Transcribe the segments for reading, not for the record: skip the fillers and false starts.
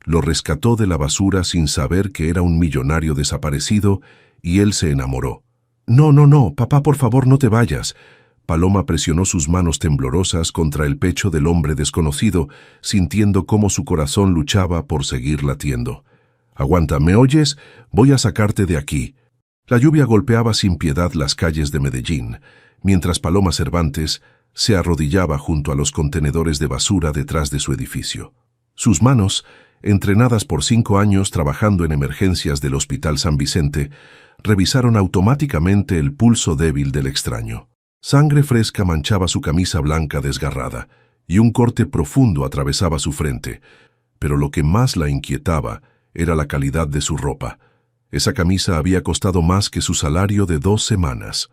Lo rescató de la basura sin saber que era un millonario desaparecido y él se enamoró. No, no, no, papá, por favor, no te vayas. Paloma presionó sus manos temblorosas contra el pecho del hombre desconocido, sintiendo cómo su corazón luchaba por seguir latiendo. Aguanta, ¿me oyes? Voy a sacarte de aquí. La lluvia golpeaba sin piedad las calles de Medellín, mientras Paloma Cervantes se arrodillaba junto a los contenedores de basura detrás de su edificio. Sus manos, entrenadas por 5 años trabajando en emergencias del Hospital San Vicente, revisaron automáticamente el pulso débil del extraño. Sangre fresca manchaba su camisa blanca desgarrada, y un corte profundo atravesaba su frente, pero lo que más la inquietaba era la calidad de su ropa. Esa camisa había costado más que su salario de 2 semanas.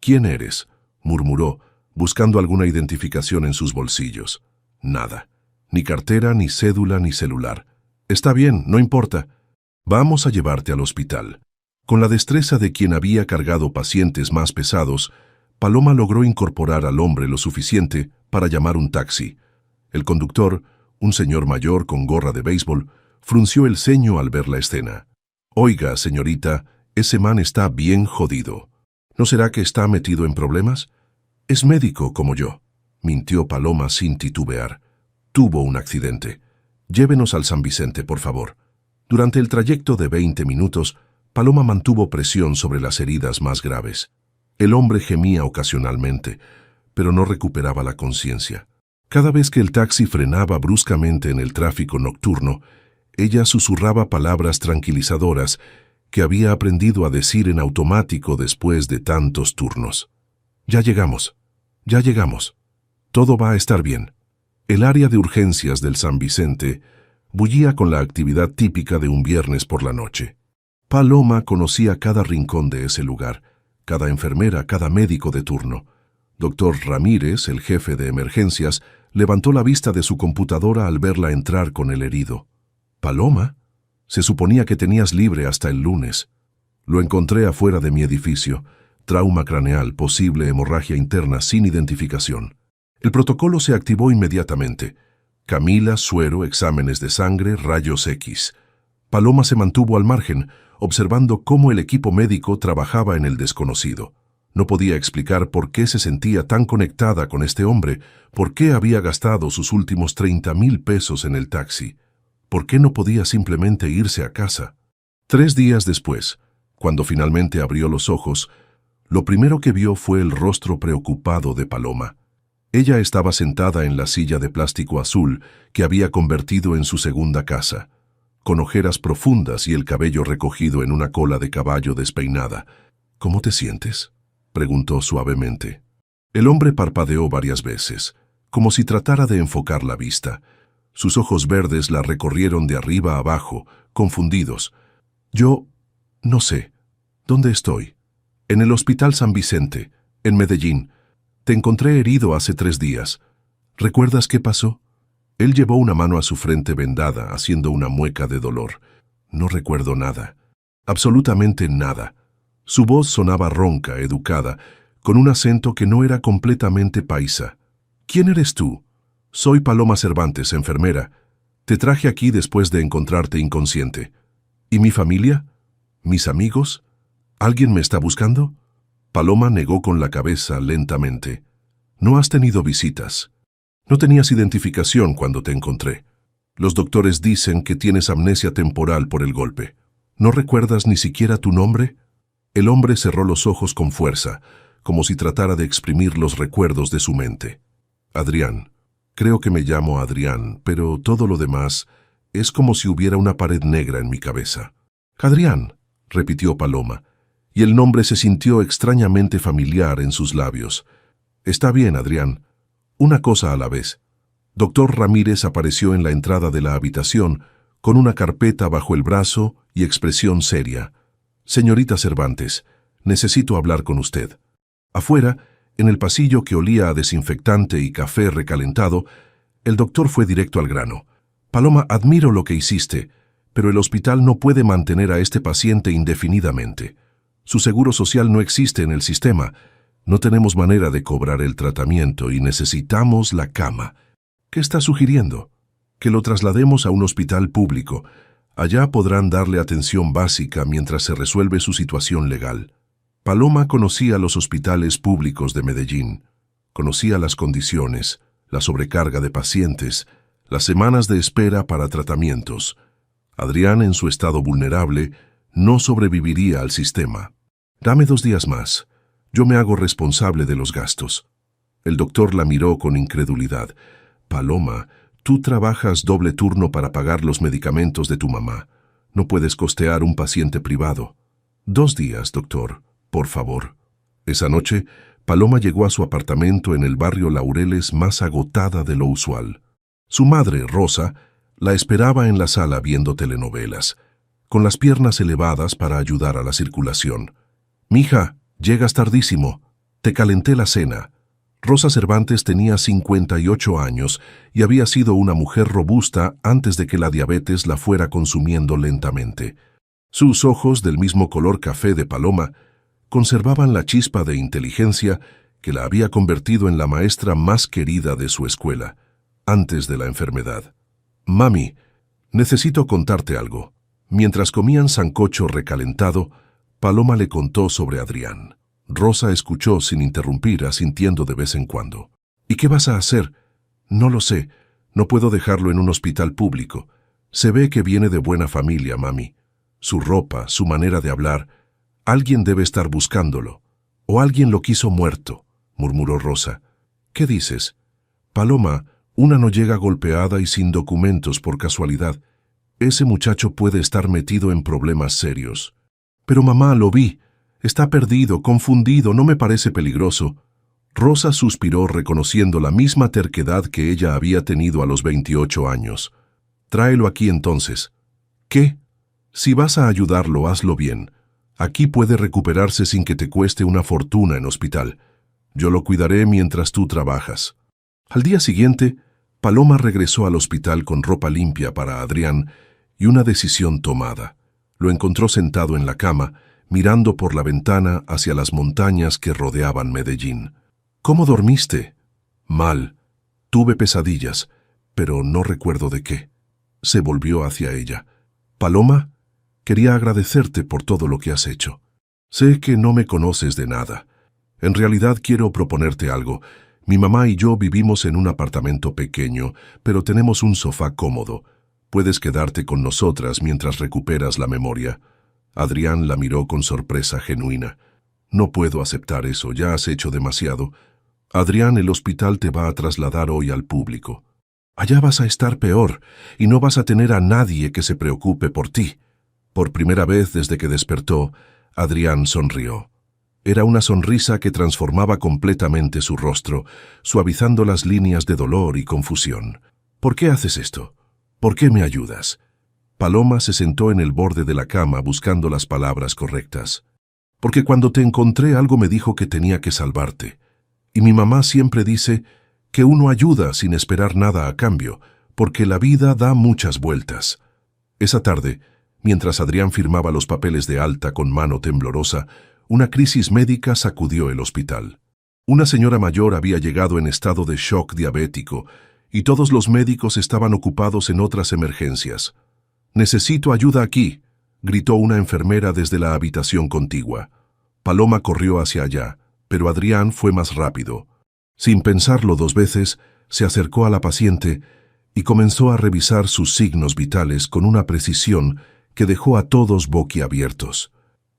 «¿Quién eres?», murmuró, buscando alguna identificación en sus bolsillos. Nada. Ni cartera, ni cédula, ni celular. «Está bien, no importa. Vamos a llevarte al hospital». Con la destreza de quien había cargado pacientes más pesados, Paloma logró incorporar al hombre lo suficiente para llamar un taxi. El conductor, un señor mayor con gorra de béisbol, frunció el ceño al ver la escena. «Oiga, señorita, ese man está bien jodido. ¿No será que está metido en problemas? Es médico como yo», mintió Paloma sin titubear. «Tuvo un accidente. Llévenos al San Vicente, por favor». Durante el trayecto de 20 minutos, Paloma mantuvo presión sobre las heridas más graves. El hombre gemía ocasionalmente, pero no recuperaba la conciencia. Cada vez que el taxi frenaba bruscamente en el tráfico nocturno, ella susurraba palabras tranquilizadoras que había aprendido a decir en automático después de tantos turnos. «Ya llegamos, ya llegamos. Todo va a estar bien». El área de urgencias del San Vicente bullía con la actividad típica de un viernes por la noche. Paloma conocía cada rincón de ese lugar, cada enfermera, cada médico de turno. Doctor Ramírez, el jefe de emergencias, levantó la vista de su computadora al verla entrar con el herido. «¿Paloma? Se suponía que tenías libre hasta el lunes». «Lo encontré afuera de mi edificio. Trauma craneal, posible hemorragia interna sin identificación». El protocolo se activó inmediatamente. Camila, suero, exámenes de sangre, rayos X. Paloma se mantuvo al margen, observando cómo el equipo médico trabajaba en el desconocido. No podía explicar por qué se sentía tan conectada con este hombre, por qué había gastado sus últimos 30,000 pesos en el taxi, por qué no podía simplemente irse a casa. 3 días después, cuando finalmente abrió los ojos, lo primero que vio fue el rostro preocupado de Paloma. Ella estaba sentada en la silla de plástico azul que había convertido en su segunda casa, con ojeras profundas y el cabello recogido en una cola de caballo despeinada. «¿Cómo te sientes?», preguntó suavemente. El hombre parpadeó varias veces, como si tratara de enfocar la vista. Sus ojos verdes la recorrieron de arriba a abajo, confundidos. «Yo no sé. ¿Dónde estoy?» «En el Hospital San Vicente, en Medellín. Te encontré herido hace 3 días. ¿Recuerdas qué pasó?» Él llevó una mano a su frente vendada, haciendo una mueca de dolor. «No recuerdo nada. Absolutamente nada». Su voz sonaba ronca, educada, con un acento que no era completamente paisa. «¿Quién eres tú?» «Soy Paloma Cervantes, enfermera. Te traje aquí después de encontrarte inconsciente». «¿Y mi familia? ¿Mis amigos? ¿Alguien me está buscando?» Paloma negó con la cabeza lentamente. «No has tenido visitas. No tenías identificación cuando te encontré. Los doctores dicen que tienes amnesia temporal por el golpe. ¿No recuerdas ni siquiera tu nombre?» El hombre cerró los ojos con fuerza, como si tratara de exprimir los recuerdos de su mente. «Adrián. Creo que me llamo Adrián, pero todo lo demás es como si hubiera una pared negra en mi cabeza». «Adrián», repitió Paloma, y el nombre se sintió extrañamente familiar en sus labios. «Está bien, Adrián. Una cosa a la vez». Doctor Ramírez apareció en la entrada de la habitación con una carpeta bajo el brazo y expresión seria. «Señorita Cervantes, necesito hablar con usted». Afuera, en el pasillo que olía a desinfectante y café recalentado, el doctor fue directo al grano. «Paloma, admiro lo que hiciste, pero el hospital no puede mantener a este paciente indefinidamente. Su seguro social no existe en el sistema. No tenemos manera de cobrar el tratamiento y necesitamos la cama». «¿Qué está sugiriendo?». Que lo traslademos a un hospital público. Allá podrán darle atención básica mientras se resuelve su situación legal. Paloma conocía los hospitales públicos de Medellín. Conocía las condiciones, la sobrecarga de pacientes, las semanas de espera para tratamientos. Adrián, en su estado vulnerable, no sobreviviría al sistema. Dame 2 días más. Yo me hago responsable de los gastos. El doctor la miró con incredulidad. Paloma, tú trabajas doble turno para pagar los medicamentos de tu mamá. No puedes costear un paciente privado. 2 días, doctor, por favor. Esa noche, Paloma llegó a su apartamento en el barrio Laureles más agotada de lo usual. Su madre, Rosa, la esperaba en la sala viendo telenovelas, con las piernas elevadas para ayudar a la circulación. «Mija, llegas tardísimo. Te calenté la cena». Rosa Cervantes tenía 58 años y había sido una mujer robusta antes de que la diabetes la fuera consumiendo lentamente. Sus ojos, del mismo color café de Paloma, conservaban la chispa de inteligencia que la había convertido en la maestra más querida de su escuela, antes de la enfermedad. «Mami, necesito contarte algo». Mientras comían sancocho recalentado, Paloma le contó sobre Adrián. Rosa escuchó sin interrumpir, asintiendo de vez en cuando. «¿Y qué vas a hacer?» «No lo sé. No puedo dejarlo en un hospital público. Se ve que viene de buena familia, mami. Su ropa, su manera de hablar. Alguien debe estar buscándolo. O alguien lo quiso muerto», murmuró Rosa. «¿Qué dices?» «Paloma, una no llega golpeada y sin documentos por casualidad. Ese muchacho puede estar metido en problemas serios». «Pero mamá, lo vi. Está perdido, confundido, no me parece peligroso». Rosa suspiró reconociendo la misma terquedad que ella había tenido a los 28 años. «Tráelo aquí entonces». «¿Qué? Si vas a ayudarlo, hazlo bien. Aquí puede recuperarse sin que te cueste una fortuna en hospital. Yo lo cuidaré mientras tú trabajas». Al día siguiente, Paloma regresó al hospital con ropa limpia para Adrián y una decisión tomada. Lo encontró sentado en la cama, mirando por la ventana hacia las montañas que rodeaban Medellín. «¿Cómo dormiste?» «Mal. Tuve pesadillas, pero no recuerdo de qué». Se volvió hacia ella. «Paloma, quería agradecerte por todo lo que has hecho. Sé que no me conoces de nada. En realidad quiero proponerte algo. Mi mamá y yo vivimos en un apartamento pequeño, pero tenemos un sofá cómodo. Puedes quedarte con nosotras mientras recuperas la memoria». Adrián la miró con sorpresa genuina. «No puedo aceptar eso, ya has hecho demasiado. Adrián, el hospital te va a trasladar hoy al público. Allá vas a estar peor y no vas a tener a nadie que se preocupe por ti». Por primera vez desde que despertó, Adrián sonrió. Era una sonrisa que transformaba completamente su rostro, suavizando las líneas de dolor y confusión. «¿Por qué haces esto? ¿Por qué me ayudas?» Paloma se sentó en el borde de la cama buscando las palabras correctas. «Porque cuando te encontré algo me dijo que tenía que salvarte. Y mi mamá siempre dice que uno ayuda sin esperar nada a cambio, porque la vida da muchas vueltas». Esa tarde, mientras Adrián firmaba los papeles de alta con mano temblorosa, una crisis médica sacudió el hospital. Una señora mayor había llegado en estado de shock diabético y todos los médicos estaban ocupados en otras emergencias. «Necesito ayuda aquí», gritó una enfermera desde la habitación contigua. Paloma corrió hacia allá, pero Adrián fue más rápido. Sin pensarlo 2 veces, se acercó a la paciente y comenzó a revisar sus signos vitales con una precisión que dejó a todos boquiabiertos.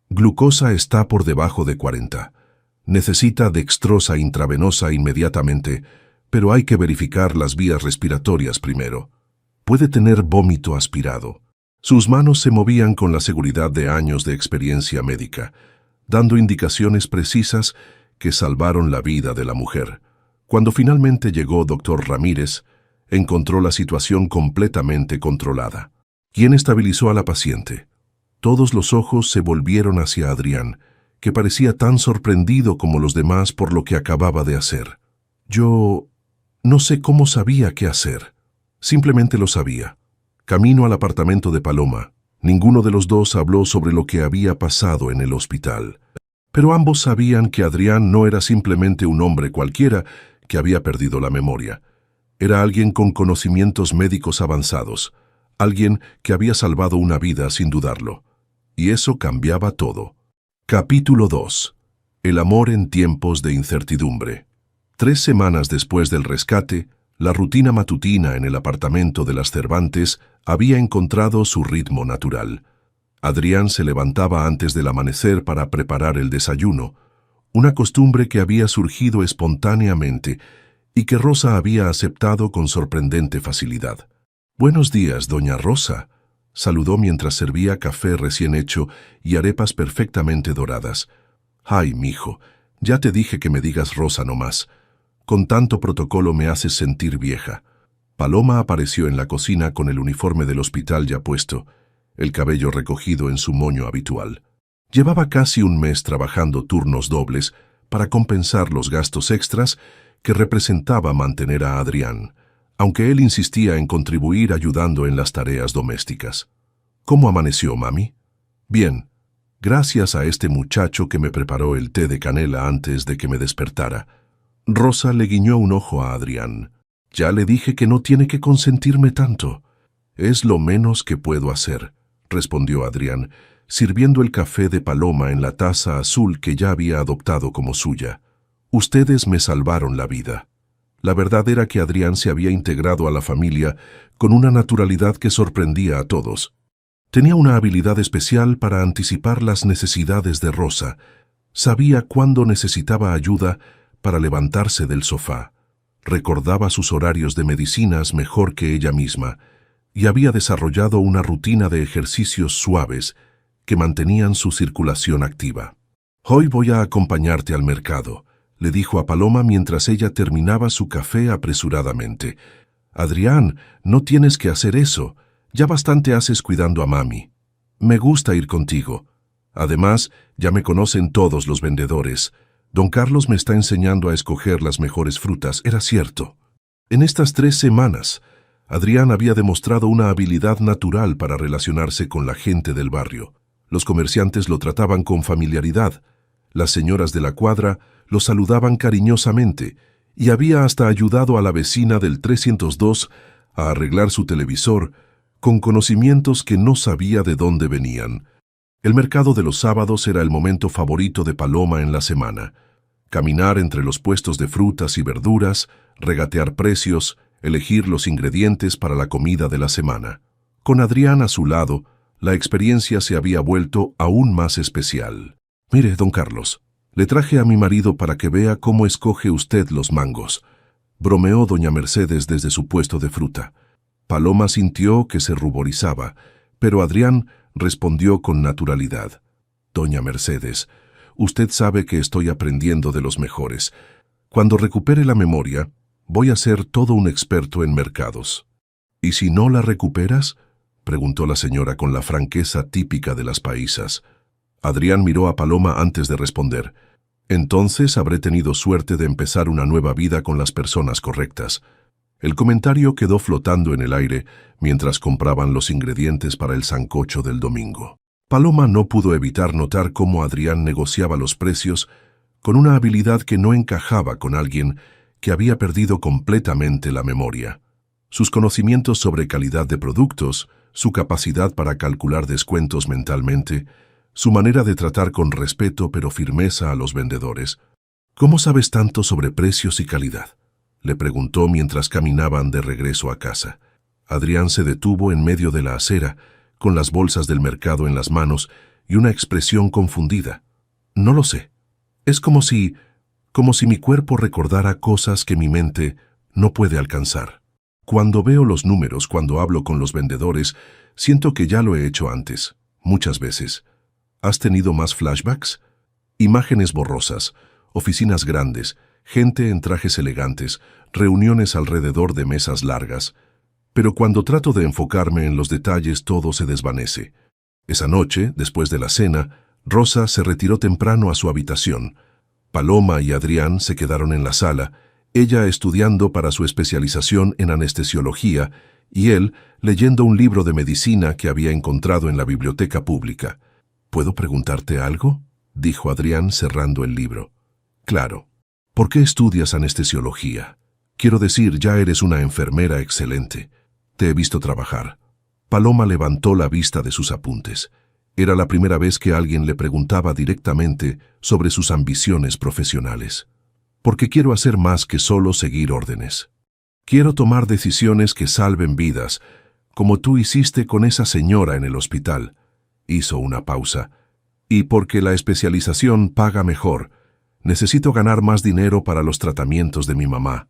«Glucosa está por debajo de 40. Necesita dextrosa intravenosa inmediatamente, pero hay que verificar las vías respiratorias primero. Puede tener vómito aspirado». Sus manos se movían con la seguridad de años de experiencia médica, dando indicaciones precisas que salvaron la vida de la mujer. Cuando finalmente llegó doctor Ramírez, encontró la situación completamente controlada. ¿Quién estabilizó a la paciente? Todos los ojos se volvieron hacia Adrián, que parecía tan sorprendido como los demás por lo que acababa de hacer. «Yo no sé cómo sabía qué hacer. Simplemente lo sabía». Camino al apartamento de Paloma, ninguno de los dos habló sobre lo que había pasado en el hospital. Pero ambos sabían que Adrián no era simplemente un hombre cualquiera que había perdido la memoria. Era alguien con conocimientos médicos avanzados, alguien que había salvado una vida sin dudarlo. Y eso cambiaba todo. Capítulo 2. El amor en tiempos de incertidumbre. 3 semanas después del rescate, la rutina matutina en el apartamento de las Cervantes había encontrado su ritmo natural. Adrián se levantaba antes del amanecer para preparar el desayuno, una costumbre que había surgido espontáneamente y que Rosa había aceptado con sorprendente facilidad. «Buenos días, doña Rosa», saludó mientras servía café recién hecho y arepas perfectamente doradas. «Ay, mijo, ya te dije que me digas Rosa nomás. Con tanto protocolo me haces sentir vieja». Paloma apareció en la cocina con el uniforme del hospital ya puesto, el cabello recogido en su moño habitual. Llevaba casi un mes trabajando turnos dobles para compensar los gastos extras que representaba mantener a Adrián, aunque él insistía en contribuir ayudando en las tareas domésticas. «¿Cómo amaneció, mami?» «Bien, gracias a este muchacho que me preparó el té de canela antes de que me despertara». Rosa le guiñó un ojo a Adrián. «Ya le dije que no tiene que consentirme tanto». «Es lo menos que puedo hacer», respondió Adrián, sirviendo el café de Paloma en la taza azul que ya había adoptado como suya. «Ustedes me salvaron la vida». La verdad era que Adrián se había integrado a la familia con una naturalidad que sorprendía a todos. Tenía una habilidad especial para anticipar las necesidades de Rosa. Sabía cuándo necesitaba ayuda para levantarse del sofá. Recordaba sus horarios de medicinas mejor que ella misma y había desarrollado una rutina de ejercicios suaves que mantenían su circulación activa. «Hoy voy a acompañarte al mercado», le dijo a Paloma mientras ella terminaba su café apresuradamente. «Adrián, no tienes que hacer eso. Ya bastante haces cuidando a mami. Me gusta ir contigo. Además, ya me conocen todos los vendedores. Don Carlos me está enseñando a escoger las mejores frutas, era cierto». En estas 3 semanas, Adrián había demostrado una habilidad natural para relacionarse con la gente del barrio. Los comerciantes lo trataban con familiaridad, las señoras de la cuadra lo saludaban cariñosamente y había hasta ayudado a la vecina del 302 a arreglar su televisor con conocimientos que no sabía de dónde venían. El mercado de los sábados era el momento favorito de Paloma en la semana. Caminar entre los puestos de frutas y verduras, regatear precios, elegir los ingredientes para la comida de la semana. Con Adrián a su lado, la experiencia se había vuelto aún más especial. «Mire, don Carlos, le traje a mi marido para que vea cómo escoge usted los mangos», bromeó doña Mercedes desde su puesto de fruta. Paloma sintió que se ruborizaba, pero Adrián respondió con naturalidad. «Doña Mercedes, usted sabe que estoy aprendiendo de los mejores. Cuando recupere la memoria, voy a ser todo un experto en mercados». «¿Y si no la recuperas?», preguntó la señora con la franqueza típica de las paisas. Adrián miró a Paloma antes de responder. «Entonces habré tenido suerte de empezar una nueva vida con las personas correctas». El comentario quedó flotando en el aire mientras compraban los ingredientes para el sancocho del domingo. Paloma no pudo evitar notar cómo Adrián negociaba los precios con una habilidad que no encajaba con alguien que había perdido completamente la memoria. Sus conocimientos sobre calidad de productos, su capacidad para calcular descuentos mentalmente, su manera de tratar con respeto pero firmeza a los vendedores. «¿Cómo sabes tanto sobre precios y calidad?», le preguntó mientras caminaban de regreso a casa. Adrián se detuvo en medio de la acera, con las bolsas del mercado en las manos y una expresión confundida. «No lo sé. Es como si mi cuerpo recordara cosas que mi mente no puede alcanzar. Cuando veo los números, cuando hablo con los vendedores, siento que ya lo he hecho antes, muchas veces». «¿Has tenido más flashbacks?». «Imágenes borrosas, oficinas grandes, gente en trajes elegantes, reuniones alrededor de mesas largas. Pero cuando trato de enfocarme en los detalles todo se desvanece». Esa noche, después de la cena, Rosa se retiró temprano a su habitación. Paloma y Adrián se quedaron en la sala, ella estudiando para su especialización en anestesiología y él leyendo un libro de medicina que había encontrado en la biblioteca pública. «¿Puedo preguntarte algo?», dijo Adrián cerrando el libro. «Claro. ¿Por qué estudias anestesiología?». Quiero decir, ya eres una enfermera excelente. Te he visto trabajar. Paloma levantó la vista de sus apuntes. Era la primera vez que alguien le preguntaba directamente sobre sus ambiciones profesionales. Porque quiero hacer más que solo seguir órdenes. Quiero tomar decisiones que salven vidas, como tú hiciste con esa señora en el hospital. Hizo una pausa. Y porque la especialización paga mejor, necesito ganar más dinero para los tratamientos de mi mamá.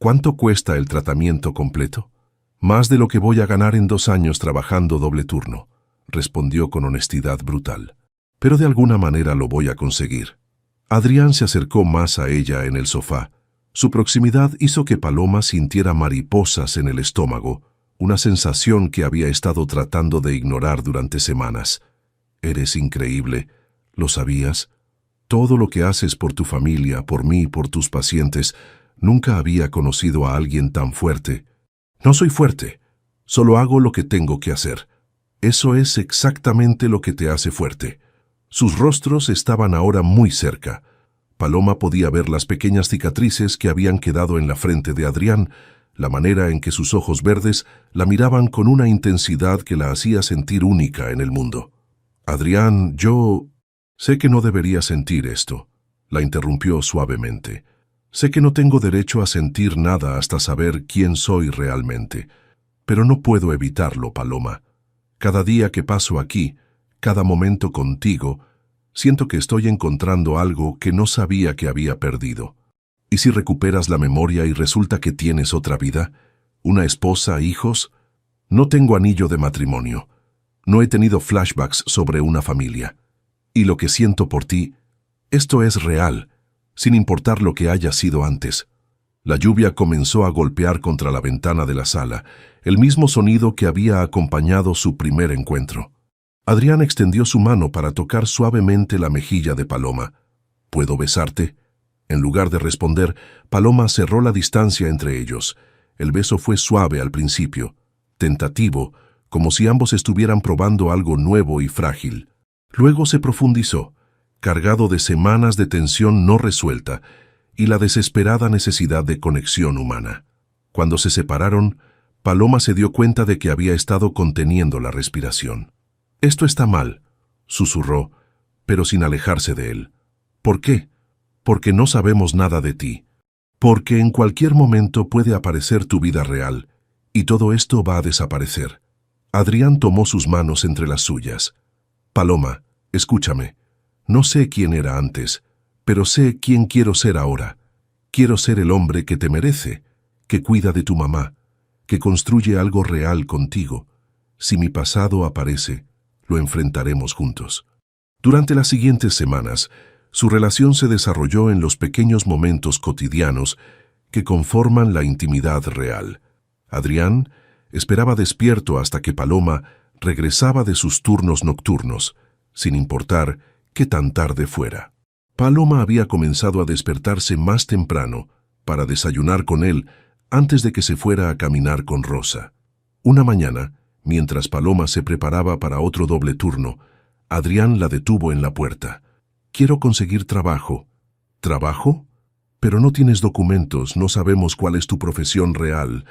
¿Cuánto cuesta el tratamiento completo? Más de lo que voy a ganar en 2 años trabajando doble turno, respondió con honestidad brutal. Pero de alguna manera lo voy a conseguir. Adrián se acercó más a ella en el sofá. Su proximidad hizo que Paloma sintiera mariposas en el estómago, una sensación que había estado tratando de ignorar durante semanas. Eres increíble, ¿lo sabías? Todo lo que haces por tu familia, por mí, por tus pacientes. Nunca había conocido a alguien tan fuerte. No soy fuerte, solo hago lo que tengo que hacer. Eso es exactamente lo que te hace fuerte. Sus rostros estaban ahora muy cerca. Paloma podía ver las pequeñas cicatrices que habían quedado en la frente de Adrián, la manera en que sus ojos verdes la miraban con una intensidad que la hacía sentir única en el mundo. Adrián, yo... Sé que no debería sentir esto, la interrumpió suavemente. Sé que no tengo derecho a sentir nada hasta saber quién soy realmente, pero no puedo evitarlo, Paloma. Cada día que paso aquí, cada momento contigo, siento que estoy encontrando algo que no sabía que había perdido. ¿Y si recuperas la memoria y resulta que tienes otra vida? ¿Una esposa, hijos? No tengo anillo de matrimonio. No he tenido flashbacks sobre una familia. Y lo que siento por ti, esto es real, sin importar lo que haya sido antes. La lluvia comenzó a golpear contra la ventana de la sala, el mismo sonido que había acompañado su primer encuentro. Adrián extendió su mano para tocar suavemente la mejilla de Paloma. ¿Puedo besarte? En lugar de responder, Paloma cerró la distancia entre ellos. El beso fue suave al principio, tentativo, como si ambos estuvieran probando algo nuevo y frágil. Luego se profundizó, cargado de semanas de tensión no resuelta y la desesperada necesidad de conexión humana. Cuando se separaron, Paloma se dio cuenta de que había estado conteniendo la respiración. «Esto está mal», susurró, pero sin alejarse de él. «¿Por qué? Porque no sabemos nada de ti. Porque en cualquier momento puede aparecer tu vida real, y todo esto va a desaparecer». Adrián tomó sus manos entre las suyas. «Paloma, escúchame. No sé quién era antes, pero sé quién quiero ser ahora. Quiero ser el hombre que te merece, que cuida de tu mamá, que construye algo real contigo. Si mi pasado aparece, lo enfrentaremos juntos». Durante las siguientes semanas, su relación se desarrolló en los pequeños momentos cotidianos que conforman la intimidad real. Adrián esperaba despierto hasta que Paloma regresaba de sus turnos nocturnos, sin importar qué tan tarde fuera. Paloma había comenzado a despertarse más temprano para desayunar con él antes de que se fuera a caminar con Rosa. Una mañana, mientras Paloma se preparaba para otro doble turno, Adrián la detuvo en la puerta. «Quiero conseguir trabajo». «¿Trabajo? Pero no tienes documentos, no sabemos cuál es tu profesión real.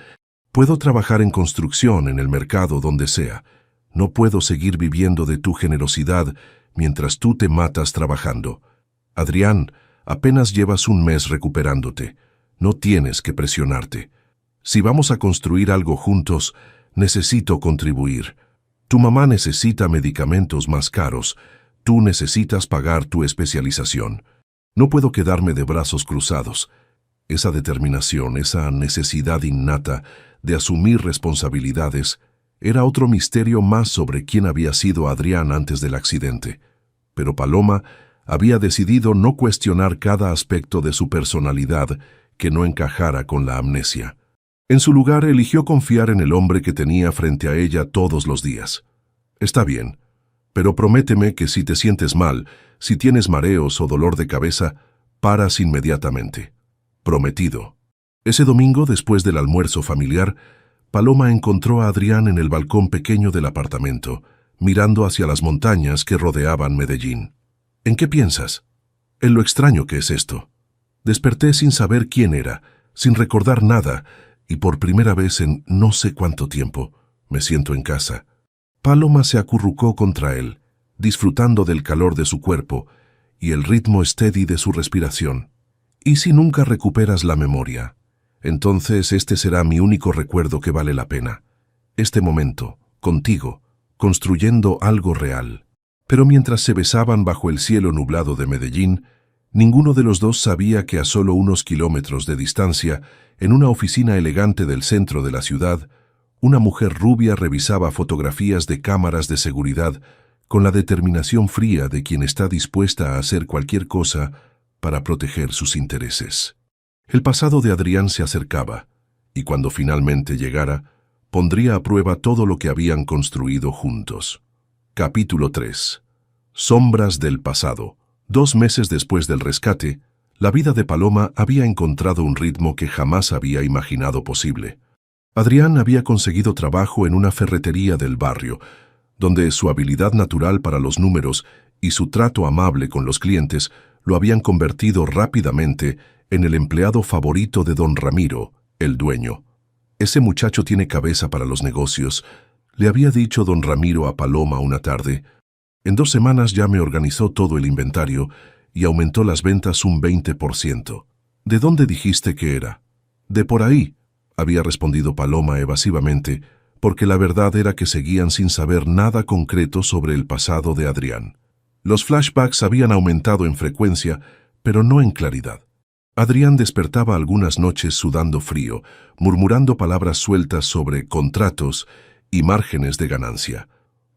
Puedo trabajar en construcción, en el mercado, donde sea. No puedo seguir viviendo de tu generosidad mientras tú te matas trabajando. Adrián, apenas llevas 1 mes recuperándote. No tienes que presionarte. Si vamos a construir algo juntos, necesito contribuir. Tu mamá necesita medicamentos más caros. Tú necesitas pagar tu especialización. No puedo quedarme de brazos cruzados». Esa determinación, esa necesidad innata de asumir responsabilidades, era otro misterio más sobre quién había sido Adrián antes del accidente. Pero Paloma había decidido no cuestionar cada aspecto de su personalidad que no encajara con la amnesia. En su lugar, eligió confiar en el hombre que tenía frente a ella todos los días. «Está bien, pero prométeme que si te sientes mal, si tienes mareos o dolor de cabeza, paras inmediatamente». «Prometido». Ese domingo, después del almuerzo familiar, Paloma encontró a Adrián en el balcón pequeño del apartamento, mirando hacia las montañas que rodeaban Medellín. «¿En qué piensas?» «En lo extraño que es esto. Desperté sin saber quién era, sin recordar nada, y por primera vez en no sé cuánto tiempo, me siento en casa. Paloma se acurrucó contra él, disfrutando del calor de su cuerpo y el ritmo steady de su respiración. ¿Y si nunca recuperas la memoria? Entonces este será mi único recuerdo que vale la pena. Este momento, contigo, construyendo algo real. Pero mientras se besaban bajo el cielo nublado de Medellín, ninguno de los dos sabía que a solo unos kilómetros de distancia, en una oficina elegante del centro de la ciudad, una mujer rubia revisaba fotografías de cámaras de seguridad con la determinación fría de quien está dispuesta a hacer cualquier cosa para proteger sus intereses. El pasado de Adrián se acercaba, y cuando finalmente llegara, pondría a prueba todo lo que habían construido juntos. Capítulo 3. Sombras del pasado. 2 meses después del rescate, la vida de Paloma había encontrado un ritmo que jamás había imaginado posible. Adrián había conseguido trabajo en una ferretería del barrio, donde su habilidad natural para los números y su trato amable con los clientes lo habían convertido rápidamente en el empleado favorito de don Ramiro, el dueño. «Ese muchacho tiene cabeza para los negocios», le había dicho don Ramiro a Paloma una tarde. «En 2 semanas ya me organizó todo el inventario y aumentó las ventas un 20%. ¿De dónde dijiste que era?» «De por ahí», había respondido Paloma evasivamente, porque la verdad era que seguían sin saber nada concreto sobre el pasado de Adrián. Los flashbacks habían aumentado en frecuencia, pero no en claridad. Adrián despertaba algunas noches sudando frío, murmurando palabras sueltas sobre contratos y márgenes de ganancia.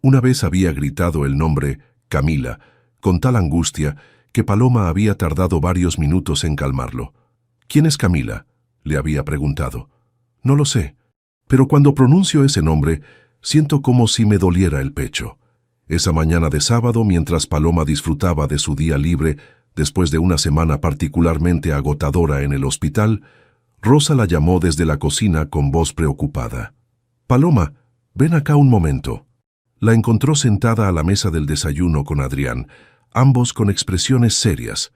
Una vez había gritado el nombre Camila, con tal angustia que Paloma había tardado varios minutos en calmarlo. «¿Quién es Camila?», le había preguntado. «No lo sé, pero cuando pronuncio ese nombre, siento como si me doliera el pecho». Esa mañana de sábado, mientras Paloma disfrutaba de su día libre, después de una semana particularmente agotadora en el hospital, Rosa la llamó desde la cocina con voz preocupada. «Paloma, ven acá un momento». La encontró sentada a la mesa del desayuno con Adrián, ambos con expresiones serias.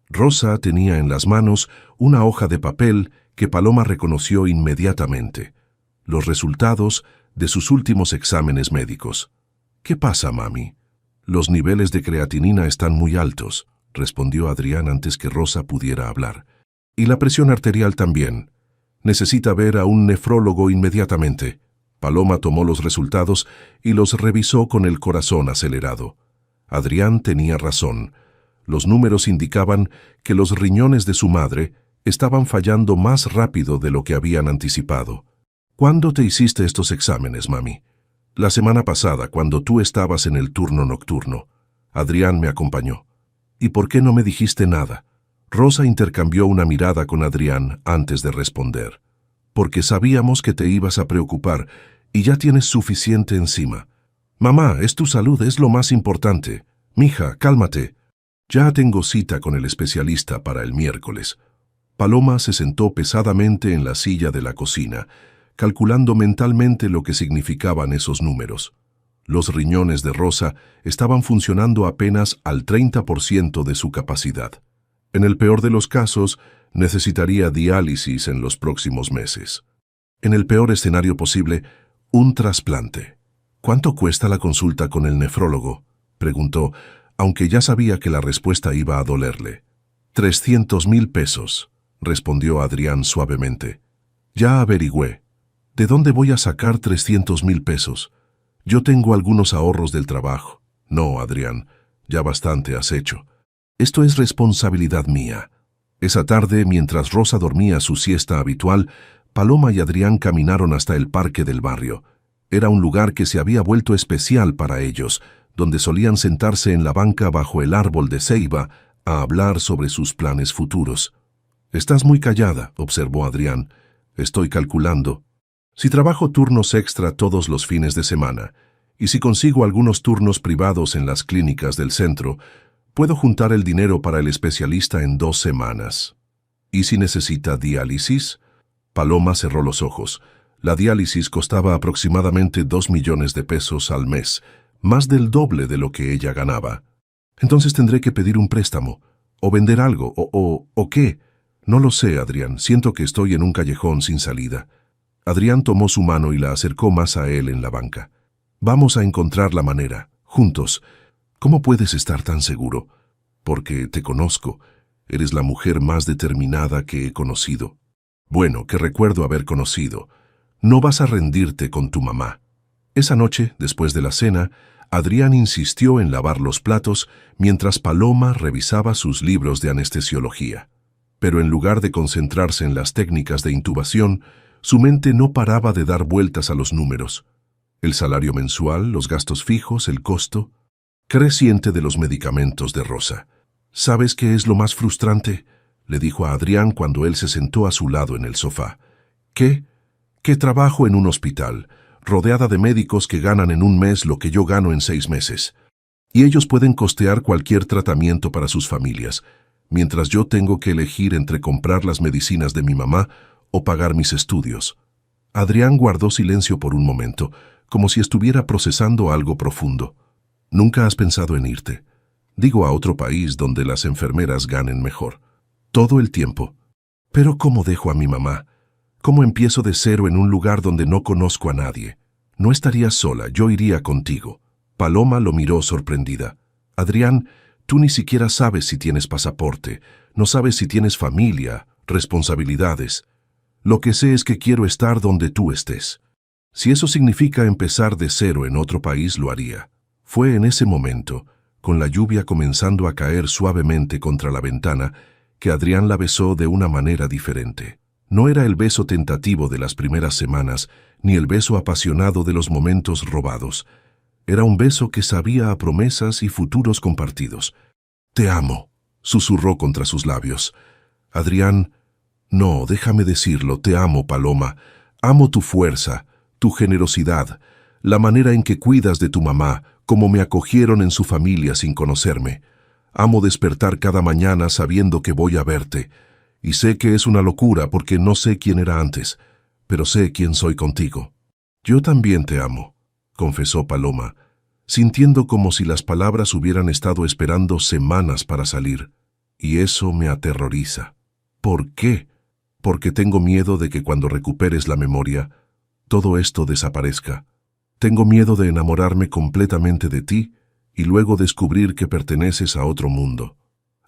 Rosa tenía en las manos una hoja de papel que Paloma reconoció inmediatamente: los resultados de sus últimos exámenes médicos. «¿Qué pasa, mami?» «Los niveles de creatinina están muy altos», respondió Adrián antes que Rosa pudiera hablar. «Y la presión arterial también. Necesita ver a un nefrólogo inmediatamente». Paloma tomó los resultados y los revisó con el corazón acelerado. Adrián tenía razón. Los números indicaban que los riñones de su madre estaban fallando más rápido de lo que habían anticipado. «¿Cuándo te hiciste estos exámenes, mami?» «La semana pasada, cuando tú estabas en el turno nocturno. Adrián me acompañó». «¿Y por qué no me dijiste nada?» Rosa intercambió una mirada con Adrián antes de responder. «Porque sabíamos que te ibas a preocupar y ya tienes suficiente encima. Mamá, es tu salud, es lo más importante. Mija, cálmate. Ya tengo cita con el especialista para el miércoles». Paloma se sentó pesadamente en la silla de la cocina, calculando mentalmente lo que significaban esos números. Los riñones de Rosa estaban funcionando apenas al 30% de su capacidad. En el peor de los casos, necesitaría diálisis en los próximos meses. En el peor escenario posible, un trasplante. «¿Cuánto cuesta la consulta con el nefrólogo?», preguntó, aunque ya sabía que la respuesta iba a dolerle. 300,000 pesos, respondió Adrián suavemente. «Ya averigüé. ¿De dónde voy a sacar 300,000 pesos? Yo tengo algunos ahorros del trabajo». «No, Adrián, ya bastante has hecho. Esto es responsabilidad mía». Esa tarde, mientras Rosa dormía su siesta habitual, Paloma y Adrián caminaron hasta el parque del barrio. Era un lugar que se había vuelto especial para ellos, donde solían sentarse en la banca bajo el árbol de ceiba a hablar sobre sus planes futuros. «Estás muy callada», observó Adrián. «Estoy calculando. Si trabajo turnos extra todos los fines de semana, y si consigo algunos turnos privados en las clínicas del centro, puedo juntar el dinero para el especialista en 2 semanas. ¿Y si necesita diálisis?». Paloma cerró los ojos. La diálisis costaba aproximadamente 2 millones de pesos al mes, más del doble de lo que ella ganaba. «Entonces tendré que pedir un préstamo, o vender algo, o ¿qué?». No lo sé, Adrián. Siento que estoy en un callejón sin salida. Adrián tomó su mano y la acercó más a él en la banca. Vamos a encontrar la manera, juntos. ¿Cómo puedes estar tan seguro? Porque te conozco. Eres la mujer más determinada que he conocido. Bueno, que recuerdo haber conocido. No vas a rendirte con tu mamá. Esa noche, después de la cena, Adrián insistió en lavar los platos mientras Paloma revisaba sus libros de anestesiología. Pero en lugar de concentrarse en las técnicas de intubación, su mente no paraba de dar vueltas a los números. El salario mensual, los gastos fijos, el costo creciente de los medicamentos de Rosa. ¿Sabes qué es lo más frustrante?, le dijo a Adrián cuando él se sentó a su lado en el sofá. ¿Qué? Que trabajo en un hospital, rodeada de médicos que ganan en un mes lo que yo gano en 6 meses. Y ellos pueden costear cualquier tratamiento para sus familias, mientras yo tengo que elegir entre comprar las medicinas de mi mamá o pagar mis estudios. Adrián guardó silencio por un momento, como si estuviera procesando algo profundo. ¿Nunca has pensado en irte? Digo, a otro país donde las enfermeras ganen mejor. Todo el tiempo. Pero ¿cómo dejo a mi mamá? ¿Cómo empiezo de cero en un lugar donde no conozco a nadie? No estarías sola, yo iría contigo. Paloma lo miró sorprendida. Adrián, tú ni siquiera sabes si tienes pasaporte, no sabes si tienes familia, responsabilidades. Lo que sé es que quiero estar donde tú estés. Si eso significa empezar de cero en otro país, lo haría. Fue en ese momento, con la lluvia comenzando a caer suavemente contra la ventana, que Adrián la besó de una manera diferente. No era el beso tentativo de las primeras semanas, ni el beso apasionado de los momentos robados. Era un beso que sabía a promesas y futuros compartidos. «Te amo», susurró contra sus labios. Adrián, «No, déjame decirlo, te amo, Paloma. Amo tu fuerza, tu generosidad, la manera en que cuidas de tu mamá, como me acogieron en su familia sin conocerme. Amo despertar cada mañana sabiendo que voy a verte. Y sé que es una locura porque no sé quién era antes, pero sé quién soy contigo». «Yo también te amo», confesó Paloma, sintiendo como si las palabras hubieran estado esperando semanas para salir. «Y eso me aterroriza». «¿Por qué?» «Porque tengo miedo de que cuando recuperes la memoria, todo esto desaparezca. Tengo miedo de enamorarme completamente de ti y luego descubrir que perteneces a otro mundo».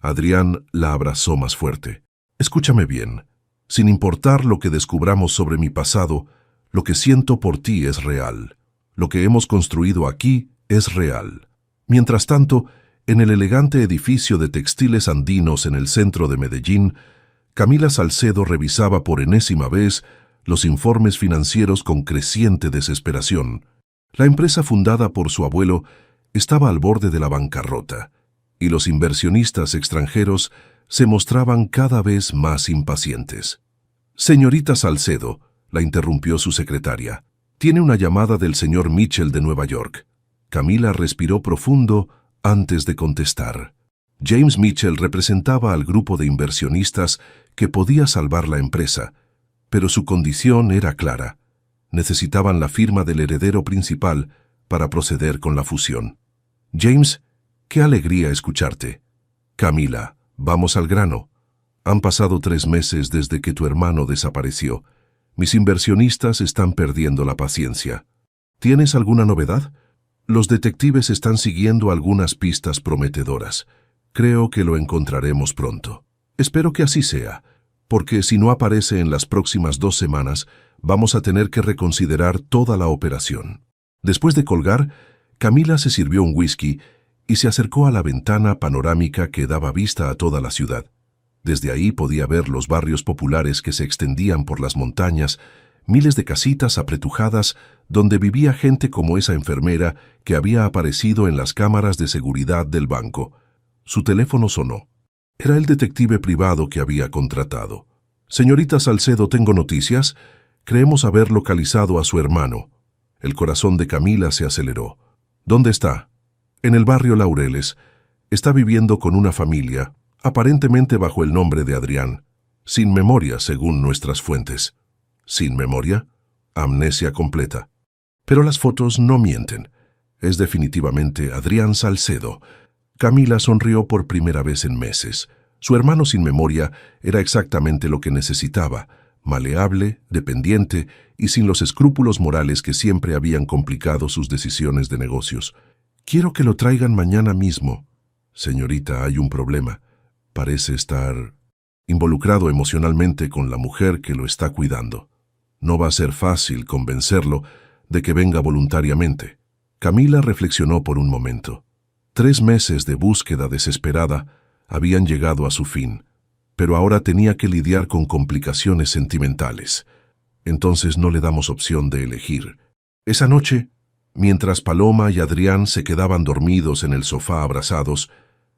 Adrián la abrazó más fuerte. «Escúchame bien. Sin importar lo que descubramos sobre mi pasado, lo que siento por ti es real. Lo que hemos construido aquí es real». Mientras tanto, en el elegante edificio de textiles andinos en el centro de Medellín, Camila Salcedo revisaba por enésima vez los informes financieros con creciente desesperación. La empresa fundada por su abuelo estaba al borde de la bancarrota, y los inversionistas extranjeros se mostraban cada vez más impacientes. «Señorita Salcedo», la interrumpió su secretaria, «tiene una llamada del señor Mitchell de Nueva York». Camila respiró profundo antes de contestar. James Mitchell representaba al grupo de inversionistas que podía salvar la empresa, pero su condición era clara. Necesitaban la firma del heredero principal para proceder con la fusión. «James, qué alegría escucharte». «Camila, vamos al grano. Han pasado 3 meses desde que tu hermano desapareció. Mis inversionistas están perdiendo la paciencia. ¿Tienes alguna novedad? Los detectives están siguiendo algunas pistas prometedoras. Creo que lo encontraremos pronto. Espero que así sea, porque si no aparece en las próximas 2 semanas, vamos a tener que reconsiderar toda la operación». Después de colgar, Camila se sirvió un whisky y se acercó a la ventana panorámica que daba vista a toda la ciudad. Desde ahí podía ver los barrios populares que se extendían por las montañas, miles de casitas apretujadas donde vivía gente como esa enfermera que había aparecido en las cámaras de seguridad del banco. Su teléfono sonó. Era el detective privado que había contratado. «Señorita Salcedo, tengo noticias. Creemos haber localizado a su hermano». El corazón de Camila se aceleró. «¿Dónde está?» «En el barrio Laureles. Está viviendo con una familia, aparentemente bajo el nombre de Adrián. Sin memoria, según nuestras fuentes». «¿Sin memoria?» «Amnesia completa». «Pero las fotos no mienten. Es definitivamente Adrián Salcedo». Camila sonrió por primera vez en meses. Su hermano sin memoria era exactamente lo que necesitaba: maleable, dependiente y sin los escrúpulos morales que siempre habían complicado sus decisiones de negocios. «Quiero que lo traigan mañana mismo». «Señorita, hay un problema. Parece estar involucrado emocionalmente con la mujer que lo está cuidando. No va a ser fácil convencerlo de que venga voluntariamente». Camila reflexionó por un momento. 3 meses de búsqueda desesperada habían llegado a su fin, pero ahora tenía que lidiar con complicaciones sentimentales. Entonces no le damos opción de elegir. Esa noche, mientras Paloma y Adrián se quedaban dormidos en el sofá abrazados,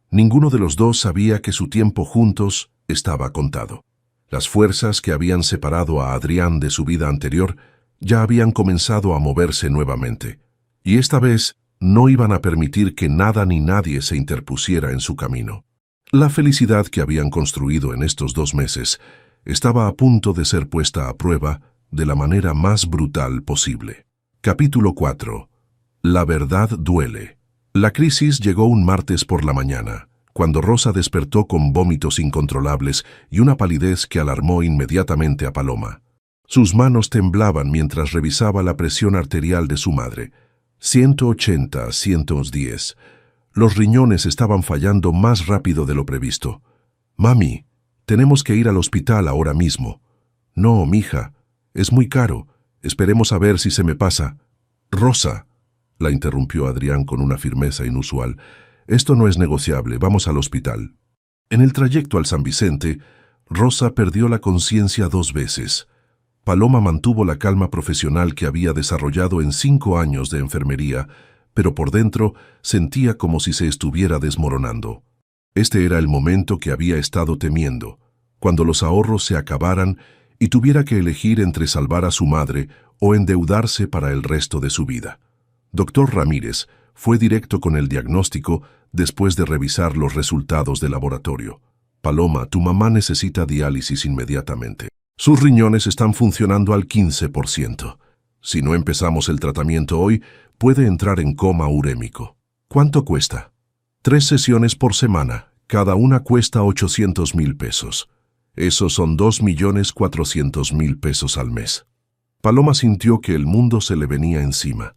ninguno de los dos sabía que su tiempo juntos estaba contado. Las fuerzas que habían separado a Adrián de su vida anterior ya habían comenzado a moverse nuevamente, y esta vez no iban a permitir que nada ni nadie se interpusiera en su camino. La felicidad que habían construido en estos 2 meses estaba a punto de ser puesta a prueba de la manera más brutal posible. Capítulo 4. La verdad duele. La crisis llegó un martes por la mañana, cuando Rosa despertó con vómitos incontrolables y una palidez que alarmó inmediatamente a Paloma. Sus manos temblaban mientras revisaba la presión arterial de su madre. 180, 110. Los riñones estaban fallando más rápido de lo previsto. «Mami, tenemos que ir al hospital ahora mismo». «No, mija, es muy caro. Esperemos a ver si se me pasa». «Rosa», la interrumpió Adrián con una firmeza inusual, «esto no es negociable, vamos al hospital». En el trayecto al San Vicente, Rosa perdió la conciencia 2 veces. Paloma mantuvo la calma profesional que había desarrollado en 5 años de enfermería, pero por dentro sentía como si se estuviera desmoronando. Este era el momento que había estado temiendo, cuando los ahorros se acabaran y tuviera que elegir entre salvar a su madre o endeudarse para el resto de su vida. Dr. Ramírez fue directo con el diagnóstico después de revisar los resultados del laboratorio. «Paloma, tu mamá necesita diálisis inmediatamente. Sus riñones están funcionando al 15%. Si no empezamos el tratamiento hoy, puede entrar en coma urémico». «¿Cuánto cuesta?» 3 sesiones por semana. Cada una cuesta 800,000 pesos. Esos son 2,400,000 pesos al mes. Paloma sintió que el mundo se le venía encima.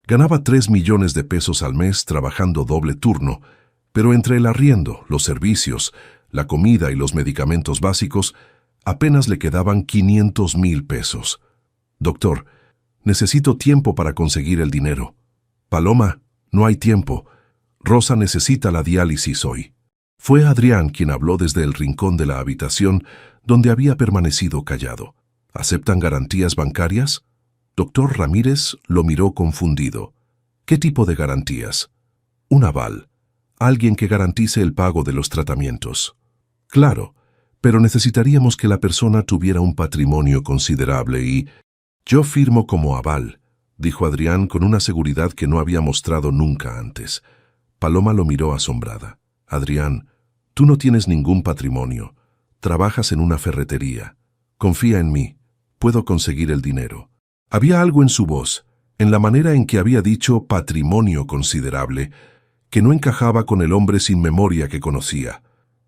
Ganaba 3 millones de pesos al mes trabajando doble turno, pero entre el arriendo, los servicios, la comida y los medicamentos básicos, apenas le quedaban 500,000 pesos. «Doctor, necesito tiempo para conseguir el dinero». «Paloma, no hay tiempo. Rosa necesita la diálisis hoy». Fue Adrián quien habló desde el rincón de la habitación donde había permanecido callado. «¿Aceptan garantías bancarias?» Dr. Ramírez lo miró confundido. «¿Qué tipo de garantías?» «Un aval. Alguien que garantice el pago de los tratamientos». «Claro, pero necesitaríamos que la persona tuviera un patrimonio considerable y...» «Yo firmo como aval», dijo Adrián con una seguridad que no había mostrado nunca antes. Paloma lo miró asombrada. «Adrián, tú no tienes ningún patrimonio. Trabajas en una ferretería. Confía en mí. Puedo conseguir el dinero». Había algo en su voz, en la manera en que había dicho patrimonio considerable, que no encajaba con el hombre sin memoria que conocía.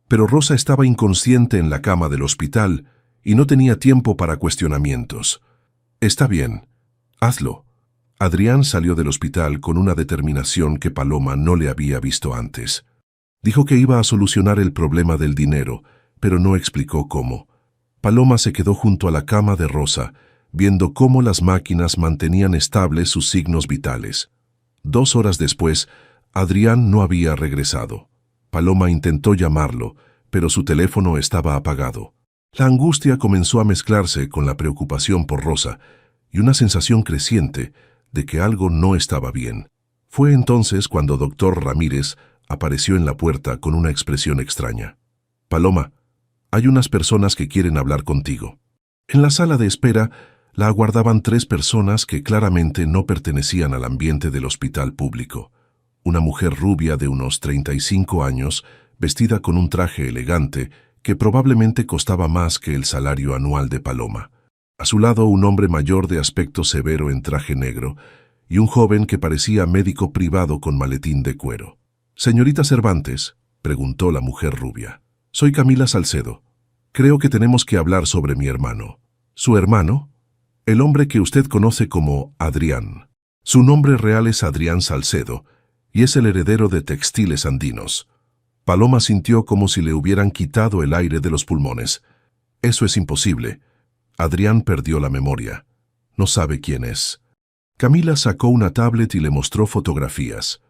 Pero Rosa estaba inconsciente en la cama del hospital y no tenía tiempo para cuestionamientos. «Está bien. Hazlo». Adrián salió del hospital con una determinación que Paloma no le había visto antes. Dijo que iba a solucionar el problema del dinero, pero no explicó cómo. Paloma se quedó junto a la cama de Rosa, viendo cómo las máquinas mantenían estables sus signos vitales. 2 horas después, Adrián no había regresado. Paloma intentó llamarlo, pero su teléfono estaba apagado. La angustia comenzó a mezclarse con la preocupación por Rosa y una sensación creciente de que algo no estaba bien. Fue entonces cuando Dr. Ramírez apareció en la puerta con una expresión extraña. «Paloma, hay unas personas que quieren hablar contigo». En la sala de espera la aguardaban 3 personas que claramente no pertenecían al ambiente del hospital público. Una mujer rubia de unos 35 años, vestida con un traje elegante que probablemente costaba más que el salario anual de Paloma. A su lado un hombre mayor de aspecto severo en traje negro y un joven que parecía médico privado con maletín de cuero. «Señorita Cervantes», preguntó la mujer rubia. Soy Camila Salcedo. Creo que tenemos que hablar sobre mi hermano. ¿Su hermano? El hombre que usted conoce como Adrián. Su nombre real es Adrián Salcedo y es el heredero de Textiles Andinos. Paloma sintió como si le hubieran quitado el aire de los pulmones. Eso es imposible. Adrián perdió la memoria. No sabe quién es. Camila sacó una tablet y le mostró fotografías.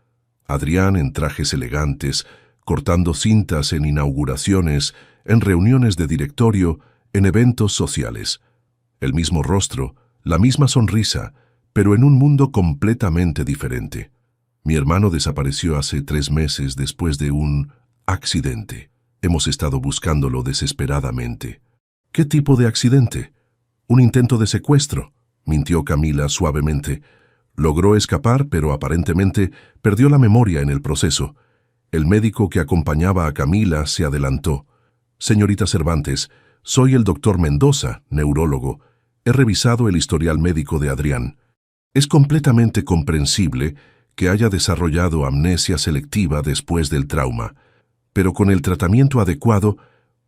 Adrián en trajes elegantes, cortando cintas en inauguraciones, en reuniones de directorio, en eventos sociales. El mismo rostro, la misma sonrisa, pero en un mundo completamente diferente. Mi hermano desapareció hace 3 meses después de un accidente. Hemos estado buscándolo desesperadamente. ¿Qué tipo de accidente? Un intento de secuestro, mintió Camila suavemente. Logró escapar, pero aparentemente perdió la memoria en el proceso. El médico que acompañaba a Camila se adelantó. Señorita Cervantes, soy el doctor Mendoza, neurólogo. He revisado el historial médico de Adrián. Es completamente comprensible que haya desarrollado amnesia selectiva después del trauma, pero con el tratamiento adecuado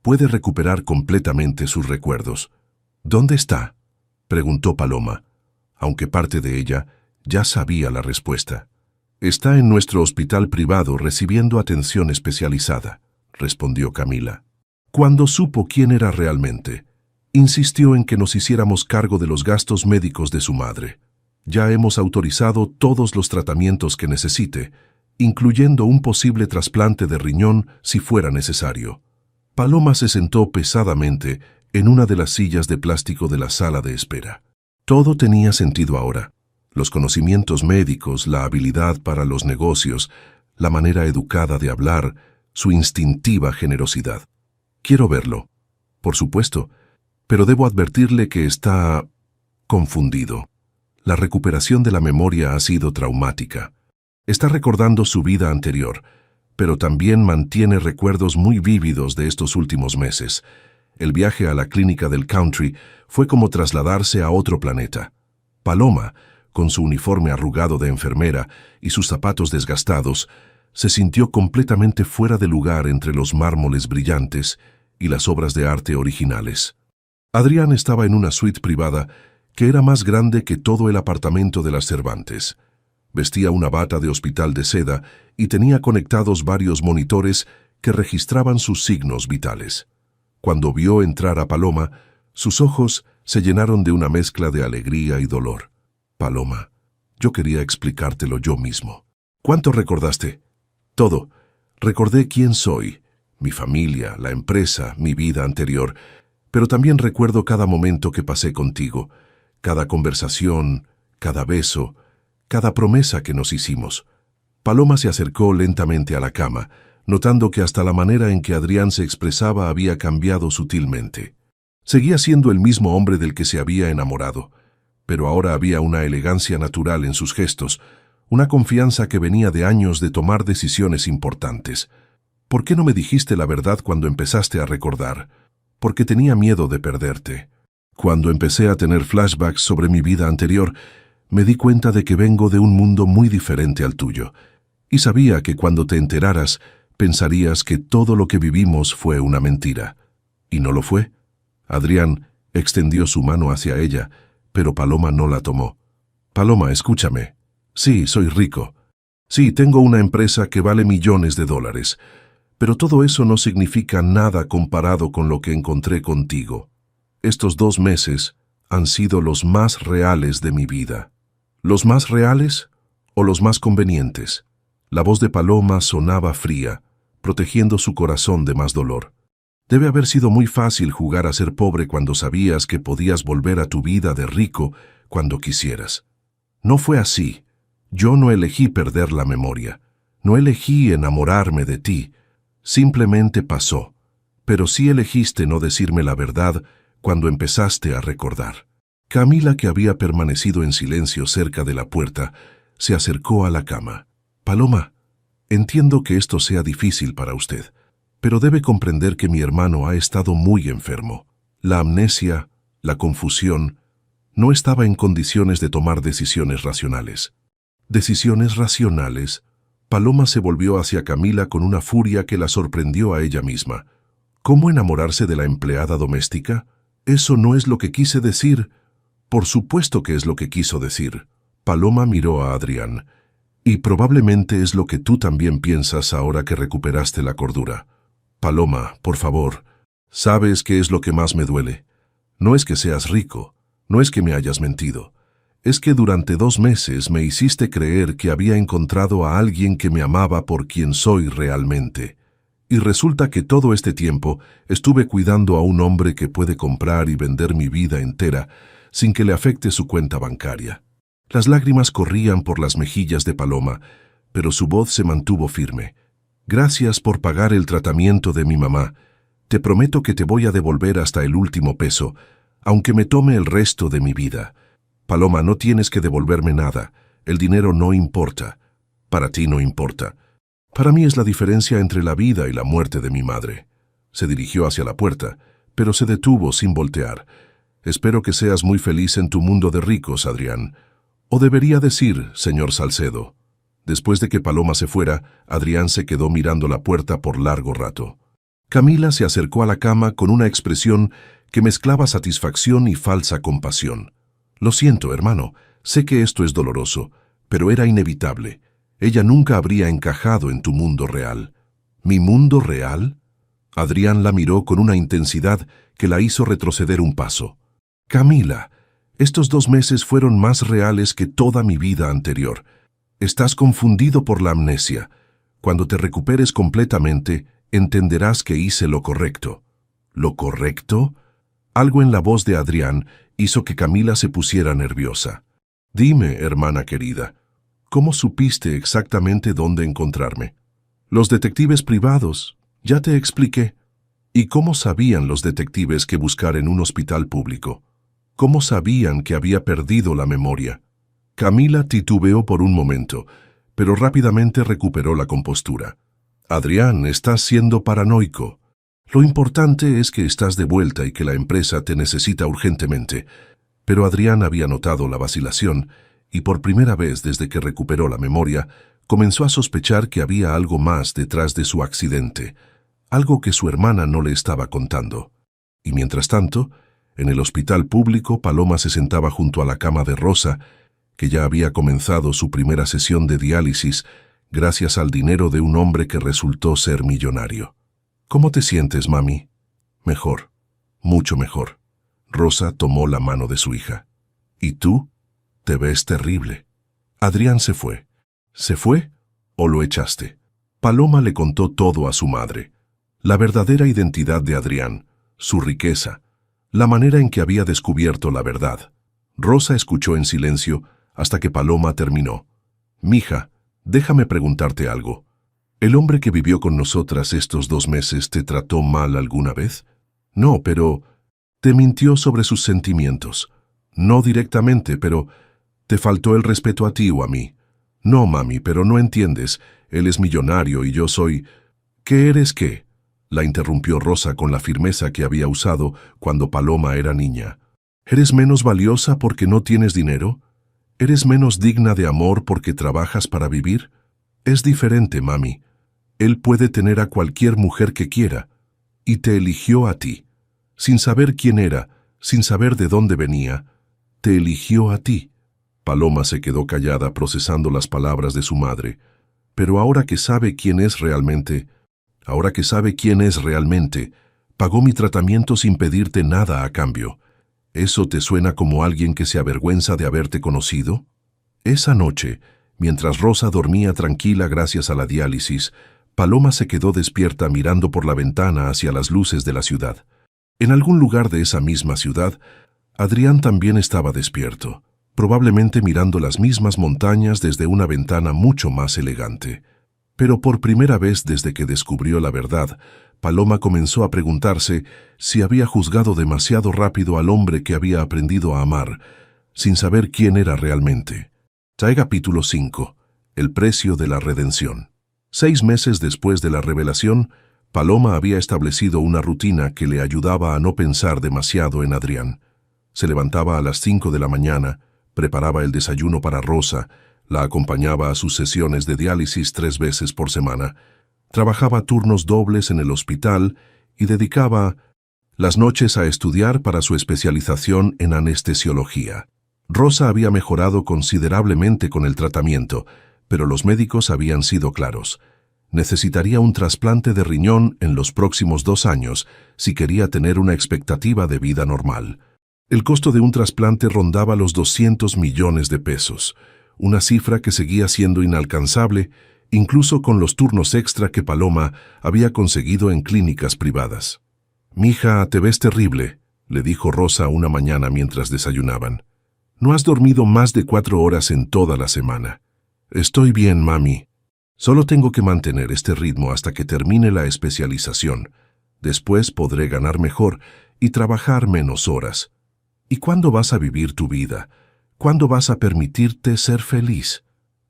puede recuperar completamente sus recuerdos. ¿Dónde está?, preguntó Paloma, aunque parte de ella ya sabía la respuesta. Está en nuestro hospital privado recibiendo atención especializada, respondió Camila. Cuando supo quién era realmente, insistió en que nos hiciéramos cargo de los gastos médicos de su madre. Ya hemos autorizado todos los tratamientos que necesite, incluyendo un posible trasplante de riñón si fuera necesario. Paloma se sentó pesadamente en una de las sillas de plástico de la sala de espera. Todo tenía sentido ahora. Los conocimientos médicos, la habilidad para los negocios, la manera educada de hablar, su instintiva generosidad. Quiero verlo. Por supuesto, pero debo advertirle que está confundido. La recuperación de la memoria ha sido traumática. Está recordando su vida anterior, pero también mantiene recuerdos muy vívidos de estos últimos meses. El viaje a la clínica del country fue como trasladarse a otro planeta. Paloma, con su uniforme arrugado de enfermera y sus zapatos desgastados, se sintió completamente fuera de lugar entre los mármoles brillantes y las obras de arte originales. Adrián estaba en una suite privada que era más grande que todo el apartamento de las Cervantes. Vestía una bata de hospital de seda y tenía conectados varios monitores que registraban sus signos vitales. Cuando vio entrar a Paloma, sus ojos se llenaron de una mezcla de alegría y dolor. Paloma, yo quería explicártelo yo mismo. ¿Cuánto recordaste? Todo. Recordé quién soy, mi familia, la empresa, mi vida anterior, pero también recuerdo cada momento que pasé contigo, cada conversación, cada beso, cada promesa que nos hicimos. Paloma se acercó lentamente a la cama, notando que hasta la manera en que Adrián se expresaba había cambiado sutilmente. Seguía siendo el mismo hombre del que se había enamorado, pero ahora había una elegancia natural en sus gestos, una confianza que venía de años de tomar decisiones importantes. ¿Por qué no me dijiste la verdad cuando empezaste a recordar? Porque tenía miedo de perderte. Cuando empecé a tener flashbacks sobre mi vida anterior, me di cuenta de que vengo de un mundo muy diferente al tuyo, y sabía que cuando te enteraras, pensarías que todo lo que vivimos fue una mentira. ¿Y no lo fue? Adrián extendió su mano hacia ella, pero Paloma no la tomó. Paloma, escúchame. Sí, soy rico. Sí, tengo una empresa que vale millones de dólares, pero todo eso no significa nada comparado con lo que encontré contigo. Estos 2 meses han sido los más reales de mi vida. ¿Los más reales o los más convenientes? La voz de Paloma sonaba fría, protegiendo su corazón de más dolor. Debe haber sido muy fácil jugar a ser pobre cuando sabías que podías volver a tu vida de rico cuando quisieras. No fue así. Yo no elegí perder la memoria. No elegí enamorarme de ti. Simplemente pasó. Pero sí elegiste no decirme la verdad cuando empezaste a recordar. Camila, que había permanecido en silencio cerca de la puerta, se acercó a la cama. Paloma, entiendo que esto sea difícil para usted, pero debe comprender que mi hermano ha estado muy enfermo. La amnesia, la confusión, no estaba en condiciones de tomar decisiones racionales. ¿Decisiones racionales? Paloma se volvió hacia Camila con una furia que la sorprendió a ella misma. ¿Cómo enamorarse de la empleada doméstica? Eso no es lo que quise decir. Por supuesto que es lo que quiso decir. Paloma miró a Adrián. Y probablemente es lo que tú también piensas ahora que recuperaste la cordura. Paloma, por favor, ¿sabes qué es lo que más me duele? No es que seas rico, no es que me hayas mentido. Es que durante 2 meses me hiciste creer que había encontrado a alguien que me amaba por quien soy realmente. Y resulta que todo este tiempo estuve cuidando a un hombre que puede comprar y vender mi vida entera sin que le afecte su cuenta bancaria. Las lágrimas corrían por las mejillas de Paloma, pero su voz se mantuvo firme. Gracias por pagar el tratamiento de mi mamá. Te prometo que te voy a devolver hasta el último peso, aunque me tome el resto de mi vida. Paloma, no tienes que devolverme nada. El dinero no importa. Para ti no importa. Para mí es la diferencia entre la vida y la muerte de mi madre. Se dirigió hacia la puerta, pero se detuvo sin voltear. Espero que seas muy feliz en tu mundo de ricos, Adrián. O debería decir, señor Salcedo. Después de que Paloma se fuera, Adrián se quedó mirando la puerta por largo rato. Camila se acercó a la cama con una expresión que mezclaba satisfacción y falsa compasión. Lo siento, hermano, sé que esto es doloroso, pero era inevitable. Ella nunca habría encajado en tu mundo real. ¿Mi mundo real? Adrián la miró con una intensidad que la hizo retroceder un paso. Camila, estos 2 meses fueron más reales que toda mi vida anterior. Estás confundido por la amnesia. Cuando te recuperes completamente, entenderás que hice lo correcto. ¿Lo correcto? Algo en la voz de Adrián hizo que Camila se pusiera nerviosa. Dime, hermana querida, ¿cómo supiste exactamente dónde encontrarme? Los detectives privados, ya te expliqué. ¿Y cómo sabían los detectives que buscar en un hospital público? ¿Cómo sabían que había perdido la memoria? Camila titubeó por un momento, pero rápidamente recuperó la compostura. Adrián, estás siendo paranoico. Lo importante es que estás de vuelta y que la empresa te necesita urgentemente. Pero Adrián había notado la vacilación y por primera vez desde que recuperó la memoria, comenzó a sospechar que había algo más detrás de su accidente, algo que su hermana no le estaba contando. Y mientras tanto, en el hospital público, Paloma se sentaba junto a la cama de Rosa, que ya había comenzado su primera sesión de diálisis gracias al dinero de un hombre que resultó ser millonario. ¿Cómo te sientes, mami? Mejor, mucho mejor. Rosa tomó la mano de su hija. ¿Y tú? Te ves terrible. Adrián se fue. ¿Se fue o lo echaste? Paloma le contó todo a su madre. La verdadera identidad de Adrián, su riqueza, la manera en que había descubierto la verdad. Rosa escuchó en silencio hasta que Paloma terminó. Mija, déjame preguntarte algo. ¿El hombre que vivió con nosotras estos 2 meses te trató mal alguna vez? No, pero te mintió sobre sus sentimientos. No directamente, pero te faltó el respeto a ti o a mí. No, mami, pero no entiendes. Él es millonario y yo soy... ¿Qué eres qué? La interrumpió Rosa con la firmeza que había usado cuando Paloma era niña. ¿Eres menos valiosa porque no tienes dinero? ¿Eres menos digna de amor porque trabajas para vivir? Es diferente, mami. Él puede tener a cualquier mujer que quiera. Y te eligió a ti. Sin saber quién era, sin saber de dónde venía, te eligió a ti. Paloma se quedó callada procesando las palabras de su madre. Pero ahora que sabe quién es realmente, pagó mi tratamiento sin pedirte nada a cambio. ¿Eso te suena como alguien que se avergüenza de haberte conocido? Esa noche, mientras Rosa dormía tranquila gracias a la diálisis, Paloma se quedó despierta mirando por la ventana hacia las luces de la ciudad. En algún lugar de esa misma ciudad, Adrián también estaba despierto, probablemente mirando las mismas montañas desde una ventana mucho más elegante. Pero por primera vez desde que descubrió la verdad, Paloma comenzó a preguntarse si había juzgado demasiado rápido al hombre que había aprendido a amar, sin saber quién era realmente. Capítulo 5. El precio de la redención. 6 meses después de la revelación, Paloma había establecido una rutina que le ayudaba a no pensar demasiado en Adrián. Se levantaba a las 5 de la mañana, preparaba el desayuno para Rosa, la acompañaba a sus sesiones de diálisis 3 veces por semana, trabajaba turnos dobles en el hospital y dedicaba las noches a estudiar para su especialización en anestesiología. Rosa había mejorado considerablemente con el tratamiento, pero los médicos habían sido claros. Necesitaría un trasplante de riñón en los próximos 2 años si quería tener una expectativa de vida normal. El costo de un trasplante rondaba los 200 millones de pesos, una cifra que seguía siendo inalcanzable, incluso con los turnos extra que Paloma había conseguido en clínicas privadas. «Mija, te ves terrible», le dijo Rosa una mañana mientras desayunaban. «No has dormido más de 4 horas en toda la semana». «Estoy bien, mami. Solo tengo que mantener este ritmo hasta que termine la especialización. Después podré ganar mejor y trabajar menos horas. ¿Y cuándo vas a vivir tu vida? ¿Cuándo vas a permitirte ser feliz?».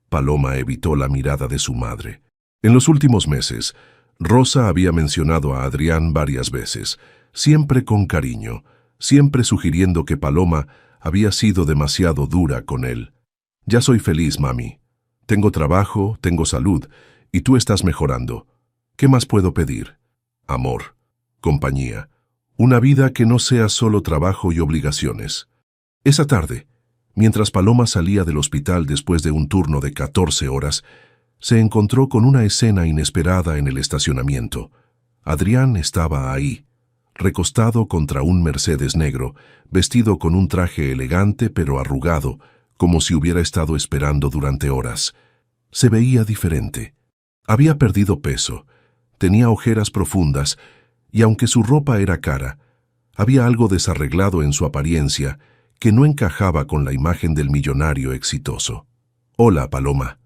Paloma evitó la mirada de su madre. En los últimos meses, Rosa había mencionado a Adrián varias veces, siempre con cariño, siempre sugiriendo que Paloma había sido demasiado dura con él. «Ya soy feliz, mami. Tengo trabajo, tengo salud, y tú estás mejorando. ¿Qué más puedo pedir? Amor, compañía, una vida que no sea solo trabajo y obligaciones». Esa tarde, mientras Paloma salía del hospital después de un turno de 14 horas, se encontró con una escena inesperada en el estacionamiento. Adrián estaba ahí, recostado contra un Mercedes negro, vestido con un traje elegante pero arrugado, como si hubiera estado esperando durante horas. Se veía diferente. Había perdido peso, tenía ojeras profundas, y aunque su ropa era cara, había algo desarreglado en su apariencia que no encajaba con la imagen del millonario exitoso. «Hola, Paloma.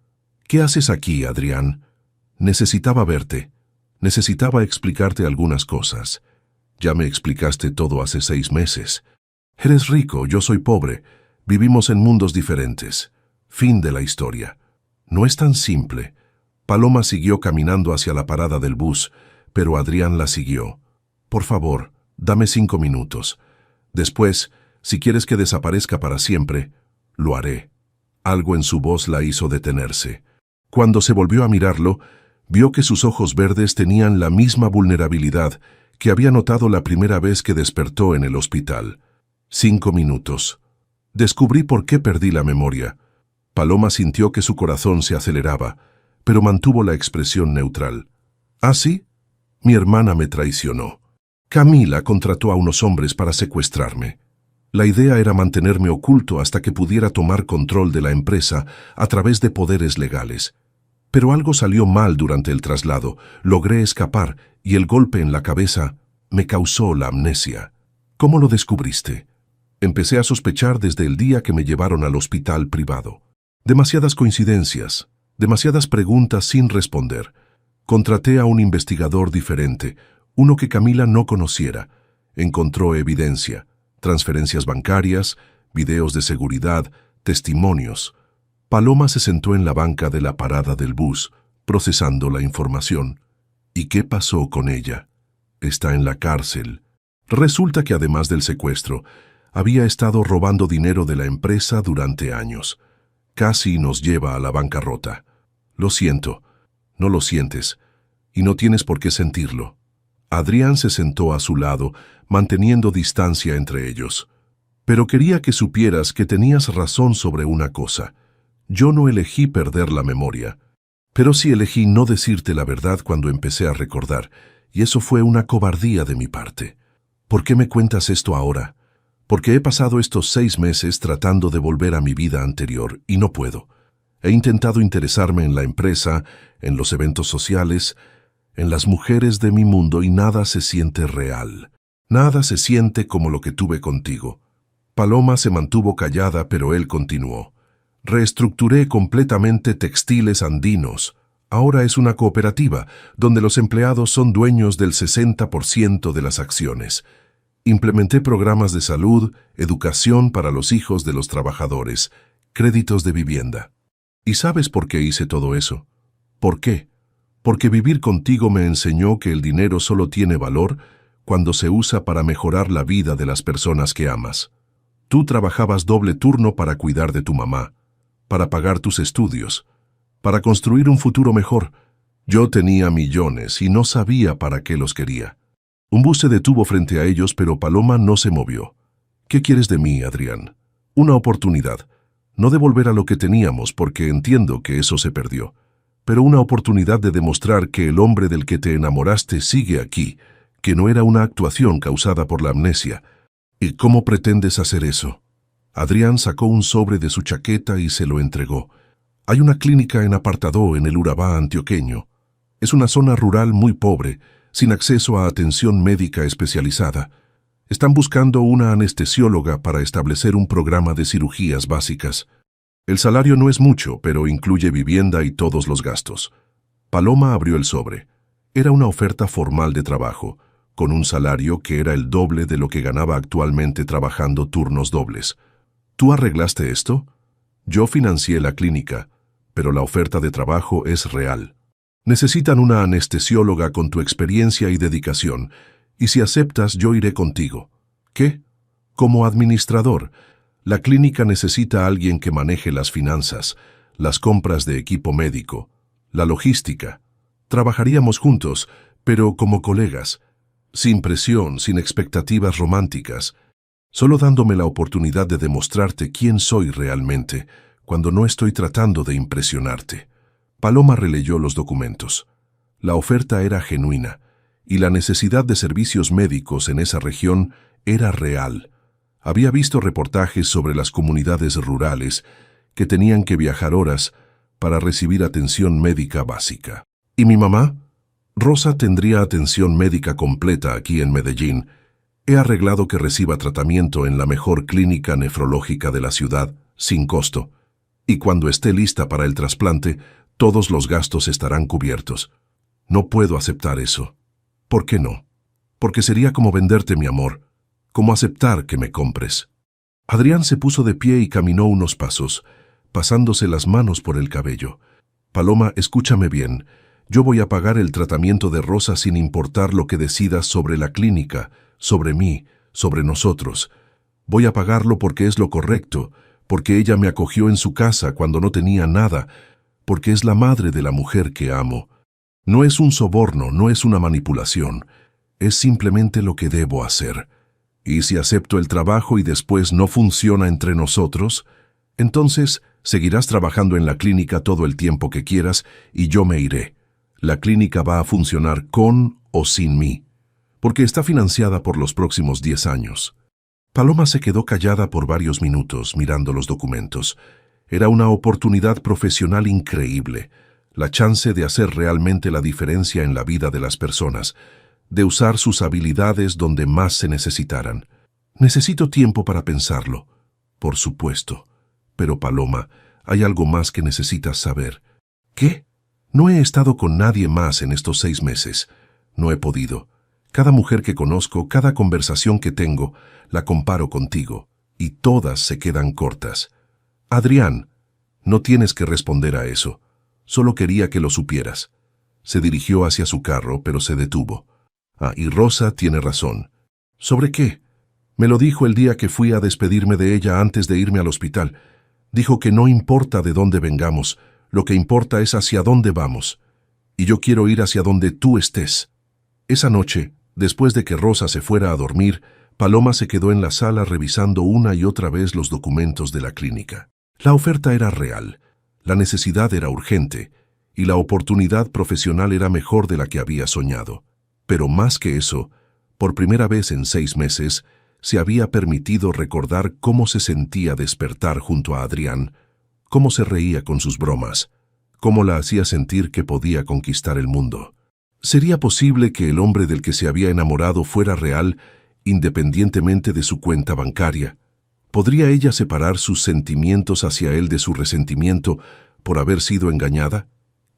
¿Qué haces aquí, Adrián? Necesitaba verte. Necesitaba explicarte algunas cosas. Ya me explicaste todo hace 6 meses. Eres rico, yo soy pobre. Vivimos en mundos diferentes. Fin de la historia». «No es tan simple». Paloma siguió caminando hacia la parada del bus, pero Adrián la siguió. «Por favor, dame 5 minutos. Después, si quieres que desaparezca para siempre, lo haré». Algo en su voz la hizo detenerse. Cuando se volvió a mirarlo, vio que sus ojos verdes tenían la misma vulnerabilidad que había notado la primera vez que despertó en el hospital. 5 minutos. Descubrí por qué perdí la memoria. Paloma sintió que su corazón se aceleraba, pero mantuvo la expresión neutral. «¿Ah, sí? Mi hermana me traicionó. Camila contrató a unos hombres para secuestrarme. La idea era mantenerme oculto hasta que pudiera tomar control de la empresa a través de poderes legales. Pero algo salió mal durante el traslado, logré escapar y el golpe en la cabeza me causó la amnesia». «¿Cómo lo descubriste?» «Empecé a sospechar desde el día que me llevaron al hospital privado. Demasiadas coincidencias, demasiadas preguntas sin responder. Contraté a un investigador diferente, uno que Camila no conociera. Encontró evidencia, transferencias bancarias, videos de seguridad, testimonios». Paloma se sentó en la banca de la parada del bus, procesando la información. «¿Y qué pasó con ella?» «Está en la cárcel». Resulta que además del secuestro, había estado robando dinero de la empresa durante años. Casi nos lleva a la bancarrota. Lo siento, no lo sientes, y no tienes por qué sentirlo. Adrián se sentó a su lado, manteniendo distancia entre ellos. «Pero quería que supieras que tenías razón sobre una cosa. Yo no elegí perder la memoria, pero sí elegí no decirte la verdad cuando empecé a recordar, y eso fue una cobardía de mi parte. ¿Por qué me cuentas esto ahora? Porque he pasado estos 6 meses tratando de volver a mi vida anterior y no puedo. He intentado interesarme en la empresa, en los eventos sociales, en las mujeres de mi mundo y nada se siente real. Nada se siente como lo que tuve contigo». Paloma se mantuvo callada, pero él continuó. «Reestructuré completamente Textiles Andinos. Ahora es una cooperativa, donde los empleados son dueños del 60% de las acciones. Implementé programas de salud, educación para los hijos de los trabajadores, créditos de vivienda. ¿Y sabes por qué hice todo eso? ¿Por qué? Porque vivir contigo me enseñó que el dinero solo tiene valor cuando se usa para mejorar la vida de las personas que amas. Tú trabajabas doble turno para cuidar de tu mamá, para pagar tus estudios, para construir un futuro mejor. Yo tenía millones y no sabía para qué los quería. Un bus se detuvo frente a ellos, pero Paloma no se movió. ¿Qué quieres de mí, Adrián? Una oportunidad. No de volver a lo que teníamos, porque entiendo que eso se perdió, pero una oportunidad de demostrar que el hombre del que te enamoraste sigue aquí, que no era una actuación causada por la amnesia. ¿Y cómo pretendes hacer eso? Adrián sacó un sobre de su chaqueta y se lo entregó. Hay una clínica en Apartadó, en el Urabá antioqueño. Es una zona rural muy pobre, sin acceso a atención médica especializada. Están buscando una anestesióloga para establecer un programa de cirugías básicas. El salario no es mucho, pero incluye vivienda y todos los gastos. Paloma abrió el sobre. Era una oferta formal de trabajo, con un salario que era el doble de lo que ganaba actualmente trabajando turnos dobles. ¿Tú arreglaste esto? Yo financié la clínica, pero la oferta de trabajo es real. Necesitan una anestesióloga con tu experiencia y dedicación, y si aceptas yo iré contigo. ¿Qué? Como administrador. La clínica necesita a alguien que maneje las finanzas, las compras de equipo médico, la logística. Trabajaríamos juntos, pero como colegas, sin presión, sin expectativas románticas, solo dándome la oportunidad de demostrarte quién soy realmente, cuando no estoy tratando de impresionarte. Paloma releyó los documentos. La oferta era genuina, y la necesidad de servicios médicos en esa región era real. Había visto reportajes sobre las comunidades rurales que tenían que viajar horas para recibir atención médica básica. ¿Y mi mamá? Rosa tendría atención médica completa aquí en Medellín. He arreglado que reciba tratamiento en la mejor clínica nefrológica de la ciudad, sin costo. Y cuando esté lista para el trasplante, todos los gastos estarán cubiertos. No puedo aceptar eso. ¿Por qué no? Porque sería como venderte mi amor, como aceptar que me compres. Adrián se puso de pie y caminó unos pasos, pasándose las manos por el cabello. Paloma, escúchame bien. Yo voy a pagar el tratamiento de Rosa sin importar lo que decidas sobre la clínica, sobre mí, sobre nosotros. Voy a pagarlo porque es lo correcto, porque ella me acogió en su casa cuando no tenía nada, porque es la madre de la mujer que amo. No es un soborno, no es una manipulación. Es simplemente lo que debo hacer. Y si acepto el trabajo y después no funciona entre nosotros, entonces seguirás trabajando en la clínica todo el tiempo que quieras y yo me iré. La clínica va a funcionar con o sin mí, porque está financiada por los próximos 10 años. Paloma se quedó callada por varios minutos mirando los documentos. Era una oportunidad profesional increíble, la chance de hacer realmente la diferencia en la vida de las personas, de usar sus habilidades donde más se necesitaran. Necesito tiempo para pensarlo, por supuesto. Pero Paloma, hay algo más que necesitas saber. ¿Qué? No he estado con nadie más en estos 6 meses. No he podido. Cada mujer que conozco, cada conversación que tengo, la comparo contigo, y todas se quedan cortas. Adrián, no tienes que responder a eso. Solo quería que lo supieras. Se dirigió hacia su carro, pero se detuvo. Y Rosa tiene razón. ¿Sobre qué? Me lo dijo el día que fui a despedirme de ella antes de irme al hospital. Dijo que no importa de dónde vengamos, lo que importa es hacia dónde vamos. Y yo quiero ir hacia donde tú estés. Esa noche, después de que Rosa se fuera a dormir, Paloma se quedó en la sala revisando una y otra vez los documentos de la clínica. La oferta era real, la necesidad era urgente, y la oportunidad profesional era mejor de la que había soñado. Pero más que eso, por primera vez en 6 meses, se había permitido recordar cómo se sentía despertar junto a Adrián, cómo se reía con sus bromas, cómo la hacía sentir que podía conquistar el mundo. ¿Sería posible que el hombre del que se había enamorado fuera real, independientemente de su cuenta bancaria? ¿Podría ella separar sus sentimientos hacia él de su resentimiento por haber sido engañada?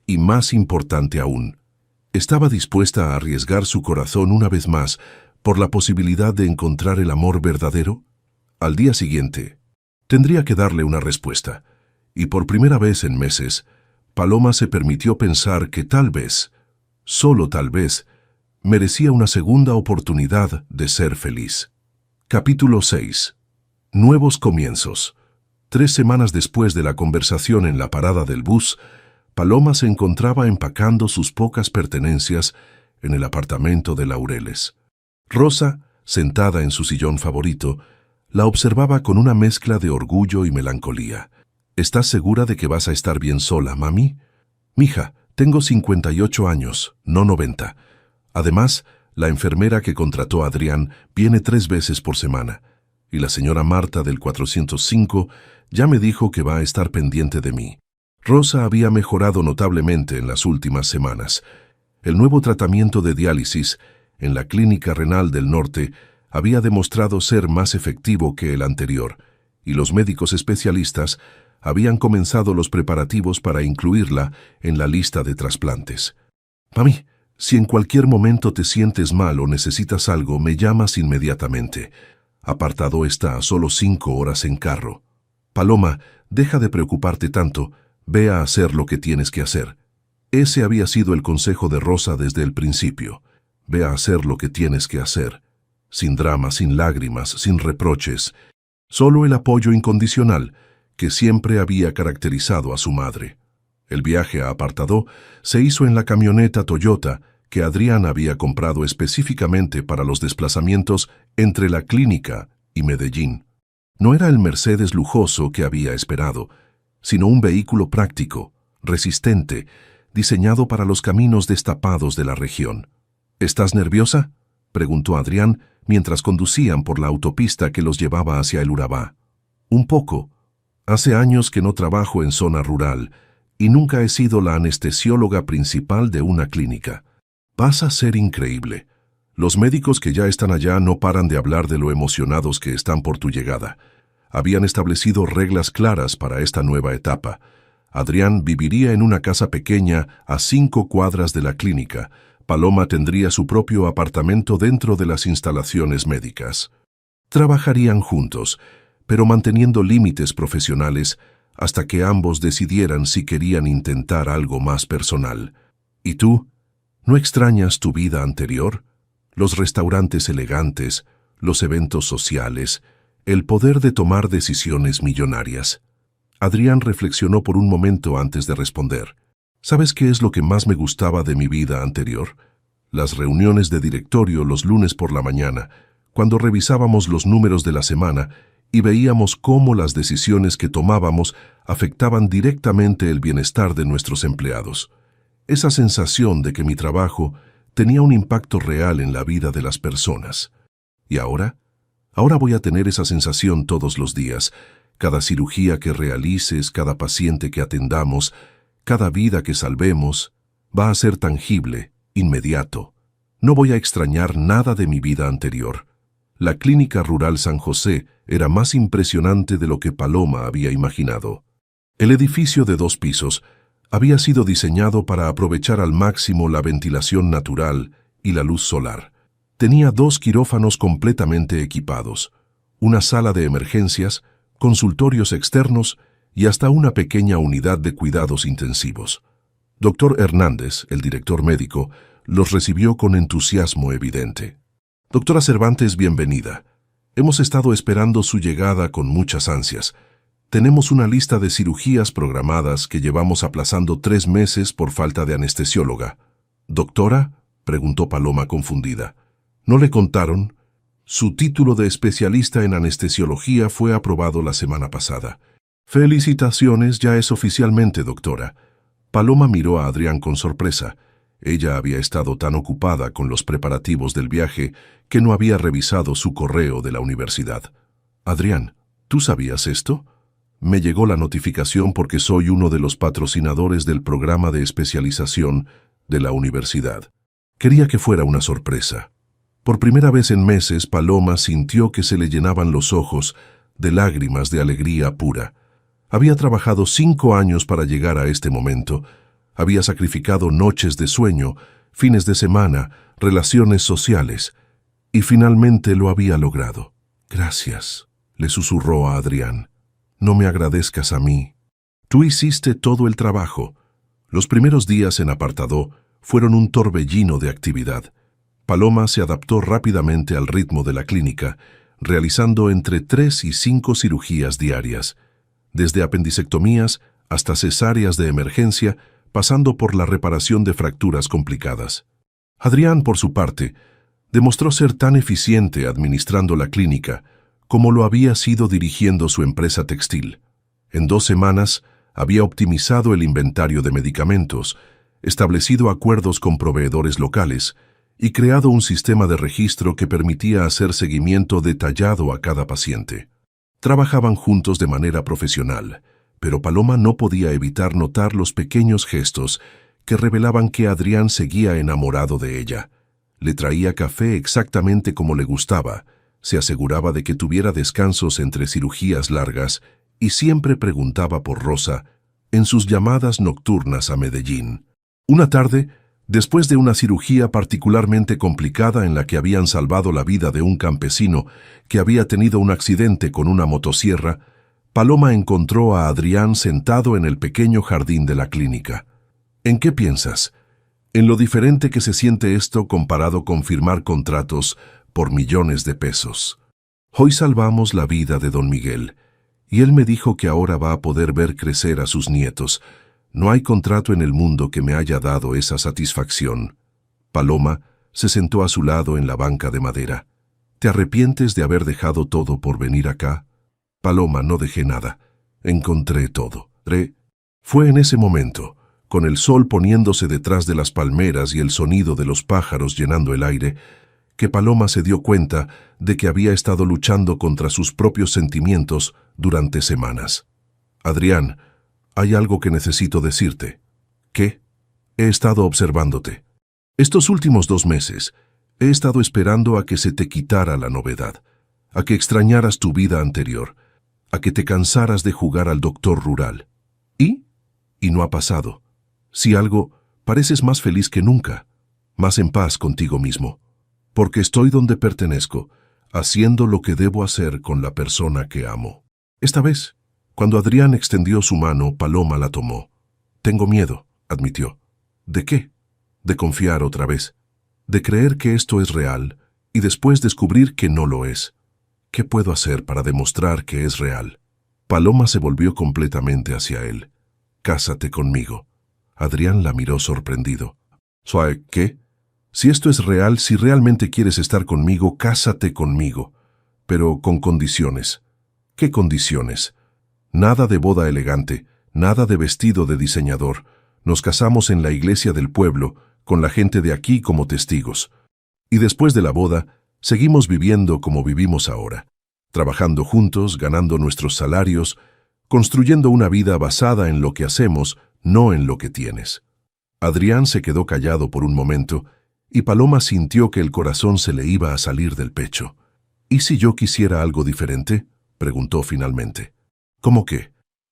Y más importante aún, ¿estaba dispuesta a arriesgar su corazón una vez más por la posibilidad de encontrar el amor verdadero? Al día siguiente, tendría que darle una respuesta, y por primera vez en meses, Paloma se permitió pensar que tal vez, solo tal vez, merecía una segunda oportunidad de ser feliz. Capítulo 6. Nuevos comienzos. 3 semanas después de la conversación en la parada del bus, Paloma se encontraba empacando sus pocas pertenencias en el apartamento de Laureles. Rosa, sentada en su sillón favorito, la observaba con una mezcla de orgullo y melancolía. ¿Estás segura de que vas a estar bien sola, mami? Mija, tengo 58 años, no 90. Además, la enfermera que contrató a Adrián viene 3 veces por semana, y la señora Marta del 405 ya me dijo que va a estar pendiente de mí. Rosa había mejorado notablemente en las últimas semanas. El nuevo tratamiento de diálisis en la Clínica Renal del Norte había demostrado ser más efectivo que el anterior, y los médicos especialistas habían comenzado los preparativos para incluirla en la lista de trasplantes. Mami, si en cualquier momento te sientes mal o necesitas algo, me llamas inmediatamente. Apartado está a solo 5 horas en carro. Paloma, deja de preocuparte tanto, ve a hacer lo que tienes que hacer. Ese había sido el consejo de Rosa desde el principio. Ve a hacer lo que tienes que hacer. Sin drama, sin lágrimas, sin reproches. Solo el apoyo incondicional que siempre había caracterizado a su madre. El viaje a Apartadó se hizo en la camioneta Toyota que Adrián había comprado específicamente para los desplazamientos entre la clínica y Medellín. No era el Mercedes lujoso que había esperado, sino un vehículo práctico, resistente, diseñado para los caminos destapados de la región. ¿Estás nerviosa?, preguntó Adrián mientras conducían por la autopista que los llevaba hacia el Urabá. Un poco. Hace años que no trabajo en zona rural y nunca he sido la anestesióloga principal de una clínica. Vas a ser increíble. Los médicos que ya están allá no paran de hablar de lo emocionados que están por tu llegada. Habían establecido reglas claras para esta nueva etapa. Adrián viviría en una casa pequeña a 5 cuadras de la clínica. Paloma tendría su propio apartamento dentro de las instalaciones médicas. Trabajarían juntos, pero manteniendo límites profesionales hasta que ambos decidieran si querían intentar algo más personal. ¿Y tú? ¿No extrañas tu vida anterior? Los restaurantes elegantes, los eventos sociales, el poder de tomar decisiones millonarias. Adrián reflexionó por un momento antes de responder. ¿Sabes qué es lo que más me gustaba de mi vida anterior? Las reuniones de directorio los lunes por la mañana, cuando revisábamos los números de la semana y veíamos cómo las decisiones que tomábamos afectaban directamente el bienestar de nuestros empleados. Esa sensación de que mi trabajo tenía un impacto real en la vida de las personas. ¿Y ahora? Ahora voy a tener esa sensación todos los días. Cada cirugía que realices, cada paciente que atendamos, cada vida que salvemos, va a ser tangible, inmediato. No voy a extrañar nada de mi vida anterior. La Clínica Rural San José era más impresionante de lo que Paloma había imaginado. El edificio de 2 pisos había sido diseñado para aprovechar al máximo la ventilación natural y la luz solar. Tenía 2 quirófanos completamente equipados, una sala de emergencias, consultorios externos y hasta una pequeña unidad de cuidados intensivos. Dr. Hernández, el director médico, los recibió con entusiasmo evidente. Doctora Cervantes, bienvenida. Hemos estado esperando su llegada con muchas ansias. Tenemos una lista de cirugías programadas que llevamos aplazando 3 meses por falta de anestesióloga. ¿Doctora?, preguntó Paloma confundida. ¿No le contaron? Su título de especialista en anestesiología fue aprobado la semana pasada. Felicitaciones, ya es oficialmente, doctora. Paloma miró a Adrián con sorpresa. Ella había estado tan ocupada con los preparativos del viaje que no había revisado su correo de la universidad. Adrián, ¿tú sabías esto? Me llegó la notificación porque soy uno de los patrocinadores del programa de especialización de la universidad. Quería que fuera una sorpresa. Por primera vez en meses, Paloma sintió que se le llenaban los ojos de lágrimas de alegría pura. Había trabajado 5 años para llegar a este momento. Había sacrificado noches de sueño, fines de semana, relaciones sociales, y finalmente lo había logrado. Gracias, le susurró a Adrián. No me agradezcas a mí. Tú hiciste todo el trabajo. Los primeros días en Apartadó fueron un torbellino de actividad. Paloma se adaptó rápidamente al ritmo de la clínica, realizando entre 3 y 5 cirugías diarias, desde apendicectomías hasta cesáreas de emergencia, pasando por la reparación de fracturas complicadas. Adrián, por su parte, Demostró ser tan eficiente administrando la clínica como lo había sido dirigiendo su empresa textil. En 2 semanas había optimizado el inventario de medicamentos, establecido acuerdos con proveedores locales y creado un sistema de registro que permitía hacer seguimiento detallado a cada paciente. Trabajaban juntos de manera profesional, pero Paloma no podía evitar notar los pequeños gestos que revelaban que Adrián seguía enamorado de ella. Le traía café exactamente como le gustaba, se aseguraba de que tuviera descansos entre cirugías largas y siempre preguntaba por Rosa en sus llamadas nocturnas a Medellín. Una tarde, después de una cirugía particularmente complicada en la que habían salvado la vida de un campesino que había tenido un accidente con una motosierra, Paloma encontró a Adrián sentado en el pequeño jardín de la clínica. ¿En qué piensas? En lo diferente que se siente esto comparado con firmar contratos por millones de pesos. Hoy salvamos la vida de don Miguel, y él me dijo que ahora va a poder ver crecer a sus nietos. No hay contrato en el mundo que me haya dado esa satisfacción. Paloma se sentó a su lado en la banca de madera. ¿Te arrepientes de haber dejado todo por venir acá? Paloma, no dejé nada. Encontré todo. Fue en ese momento, con el sol poniéndose detrás de las palmeras y el sonido de los pájaros llenando el aire, que Paloma se dio cuenta de que había estado luchando contra sus propios sentimientos durante semanas. Adrián, hay algo que necesito decirte. ¿Qué? He estado observándote. Estos últimos 2 meses, he estado esperando a que se te quitara la novedad, a que extrañaras tu vida anterior, a que te cansaras de jugar al doctor rural. ¿Y? Y no ha pasado. Si algo, pareces más feliz que nunca, más en paz contigo mismo, porque estoy donde pertenezco, haciendo lo que debo hacer con la persona que amo. Esta vez, cuando Adrián extendió su mano, Paloma la tomó. Tengo miedo, admitió. ¿De qué? De confiar otra vez, de creer que esto es real y después descubrir que no lo es. ¿Qué puedo hacer para demostrar que es real? Paloma se volvió completamente hacia él. Cásate conmigo. Adrián la miró sorprendido. ¿Qué? Si esto es real, si realmente quieres estar conmigo, cásate conmigo. Pero con condiciones. ¿Qué condiciones? Nada de boda elegante, nada de vestido de diseñador. Nos casamos en la iglesia del pueblo, con la gente de aquí como testigos. Y después de la boda, seguimos viviendo como vivimos ahora, trabajando juntos, ganando nuestros salarios, construyendo una vida basada en lo que hacemos, no en lo que tienes. Adrián se quedó callado por un momento, y Paloma sintió que el corazón se le iba a salir del pecho. ¿Y si yo quisiera algo diferente?, preguntó finalmente. ¿Cómo qué?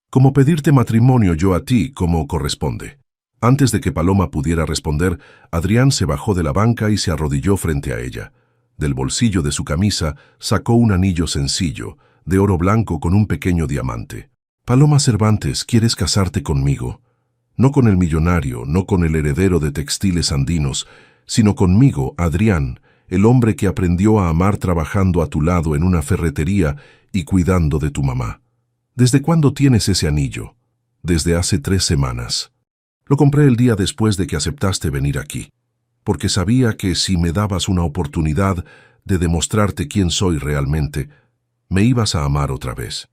Como pedirte matrimonio yo a ti, como corresponde. Antes de que Paloma pudiera responder, Adrián se bajó de la banca y se arrodilló frente a ella. Del bolsillo de su camisa sacó un anillo sencillo, de oro blanco con un pequeño diamante. Paloma Cervantes, ¿quieres casarte conmigo? No con el millonario, no con el heredero de textiles andinos, sino conmigo, Adrián, el hombre que aprendió a amar trabajando a tu lado en una ferretería y cuidando de tu mamá. ¿Desde cuándo tienes ese anillo? Desde hace 3 semanas. Lo compré el día después de que aceptaste venir aquí, porque sabía que si me dabas una oportunidad de demostrarte quién soy realmente, me ibas a amar otra vez.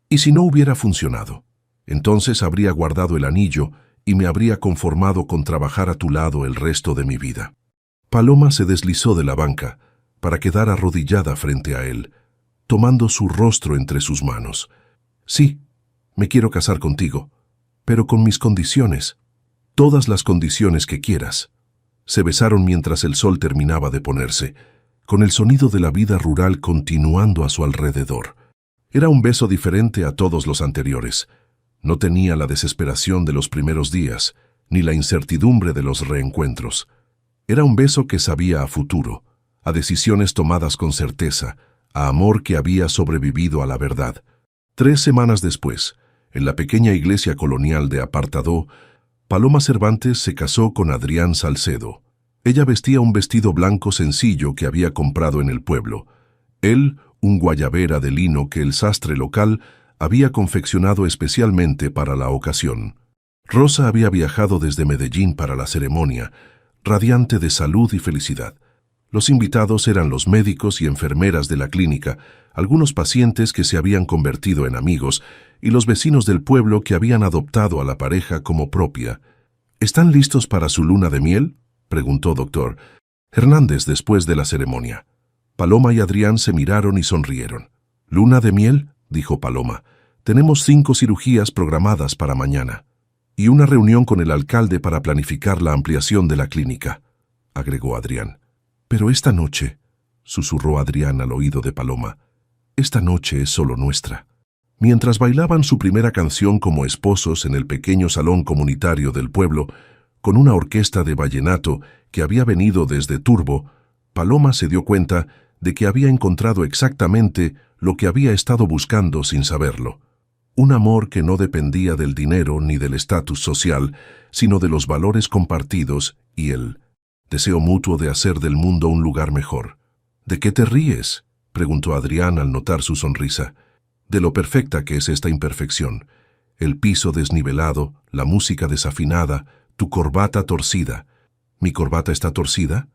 Y si no hubiera funcionado, entonces habría guardado el anillo y me habría conformado con trabajar a tu lado el resto de mi vida. Paloma se deslizó de la banca para quedar arrodillada frente a él, tomando su rostro entre sus manos. Sí, me quiero casar contigo, pero con mis condiciones, todas las condiciones que quieras. Se besaron mientras el sol terminaba de ponerse, con el sonido de la vida rural continuando a su alrededor. Era un beso diferente a todos los anteriores. No tenía la desesperación de los primeros días, ni la incertidumbre de los reencuentros. Era un beso que sabía a futuro, a decisiones tomadas con certeza, a amor que había sobrevivido a la verdad. 3 semanas después, en la pequeña iglesia colonial de Apartadó, Paloma Cervantes se casó con Adrián Salcedo. Ella vestía un vestido blanco sencillo que había comprado en el pueblo. Él, un guayabera de lino que el sastre local había confeccionado especialmente para la ocasión. Rosa había viajado desde Medellín para la ceremonia, radiante de salud y felicidad. Los invitados eran los médicos y enfermeras de la clínica, algunos pacientes que se habían convertido en amigos y los vecinos del pueblo que habían adoptado a la pareja como propia. ¿Están listos para su luna de miel?, preguntó Dr. Hernández después de la ceremonia. Paloma y Adrián se miraron y sonrieron. «¿Luna de miel?», dijo Paloma. «Tenemos 5 cirugías programadas para mañana. Y una reunión con el alcalde para planificar la ampliación de la clínica», agregó Adrián. «Pero esta noche», susurró Adrián al oído de Paloma, «esta noche es solo nuestra». Mientras bailaban su primera canción como esposos en el pequeño salón comunitario del pueblo, con una orquesta de vallenato que había venido desde Turbo, Paloma se dio cuenta de que había encontrado exactamente lo que había estado buscando sin saberlo. Un amor que no dependía del dinero ni del estatus social, sino de los valores compartidos y el deseo mutuo de hacer del mundo un lugar mejor. «¿De qué te ríes?», preguntó Adrián al notar su sonrisa. «De lo perfecta que es esta imperfección. El piso desnivelado, la música desafinada, tu corbata torcida». «¿Mi corbata está torcida?».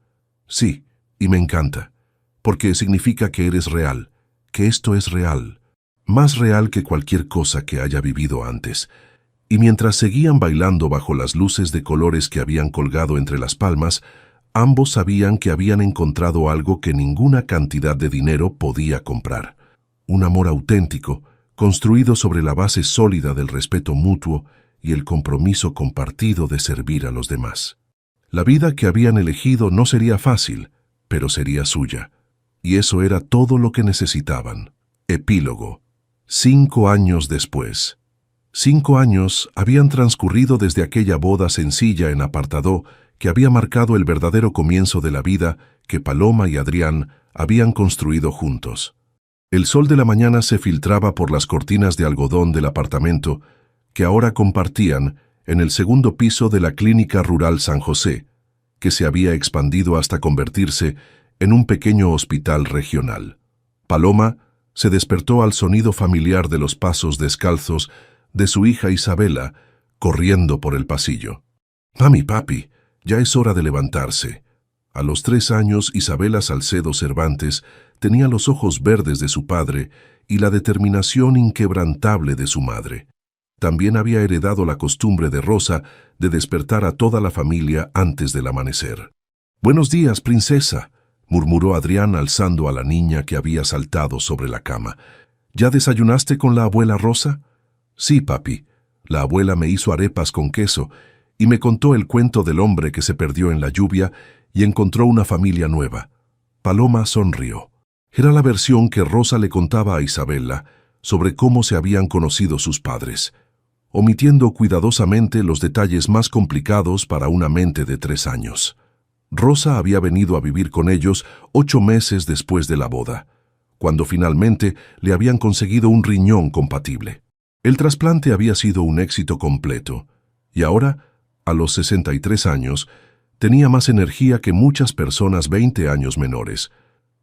«Sí, y me encanta, porque significa que eres real, que esto es real, más real que cualquier cosa que haya vivido antes». Y mientras seguían bailando bajo las luces de colores que habían colgado entre las palmas, ambos sabían que habían encontrado algo que ninguna cantidad de dinero podía comprar. Un amor auténtico, construido sobre la base sólida del respeto mutuo y el compromiso compartido de servir a los demás. La vida que habían elegido no sería fácil, pero sería suya. Y eso era todo lo que necesitaban. Epílogo. 5 años después. 5 años habían transcurrido desde aquella boda sencilla en apartadó que había marcado el verdadero comienzo de la vida que Paloma y Adrián habían construido juntos. El sol de la mañana se filtraba por las cortinas de algodón del apartamento que ahora compartían en el segundo piso de la Clínica Rural San José, que se había expandido hasta convertirse en un pequeño hospital regional. Paloma se despertó al sonido familiar de los pasos descalzos de su hija Isabela, corriendo por el pasillo. «Mami, papi, ya es hora de levantarse». A los 3 años, Isabela Salcedo Cervantes tenía los ojos verdes de su padre y la determinación inquebrantable de su madre. También había heredado la costumbre de Rosa de despertar a toda la familia antes del amanecer. «Buenos días, princesa», murmuró Adrián alzando a la niña que había saltado sobre la cama. «¿Ya desayunaste con la abuela Rosa?». «Sí, papi. La abuela me hizo arepas con queso y me contó el cuento del hombre que se perdió en la lluvia y encontró una familia nueva». Paloma sonrió. Era la versión que Rosa le contaba a Isabela sobre cómo se habían conocido sus padres, omitiendo cuidadosamente los detalles más complicados para una mente de 3 años. Rosa había venido a vivir con ellos 8 meses después de la boda, cuando finalmente le habían conseguido un riñón compatible. El trasplante había sido un éxito completo, y ahora, a los 63 años, tenía más energía que muchas personas 20 años menores.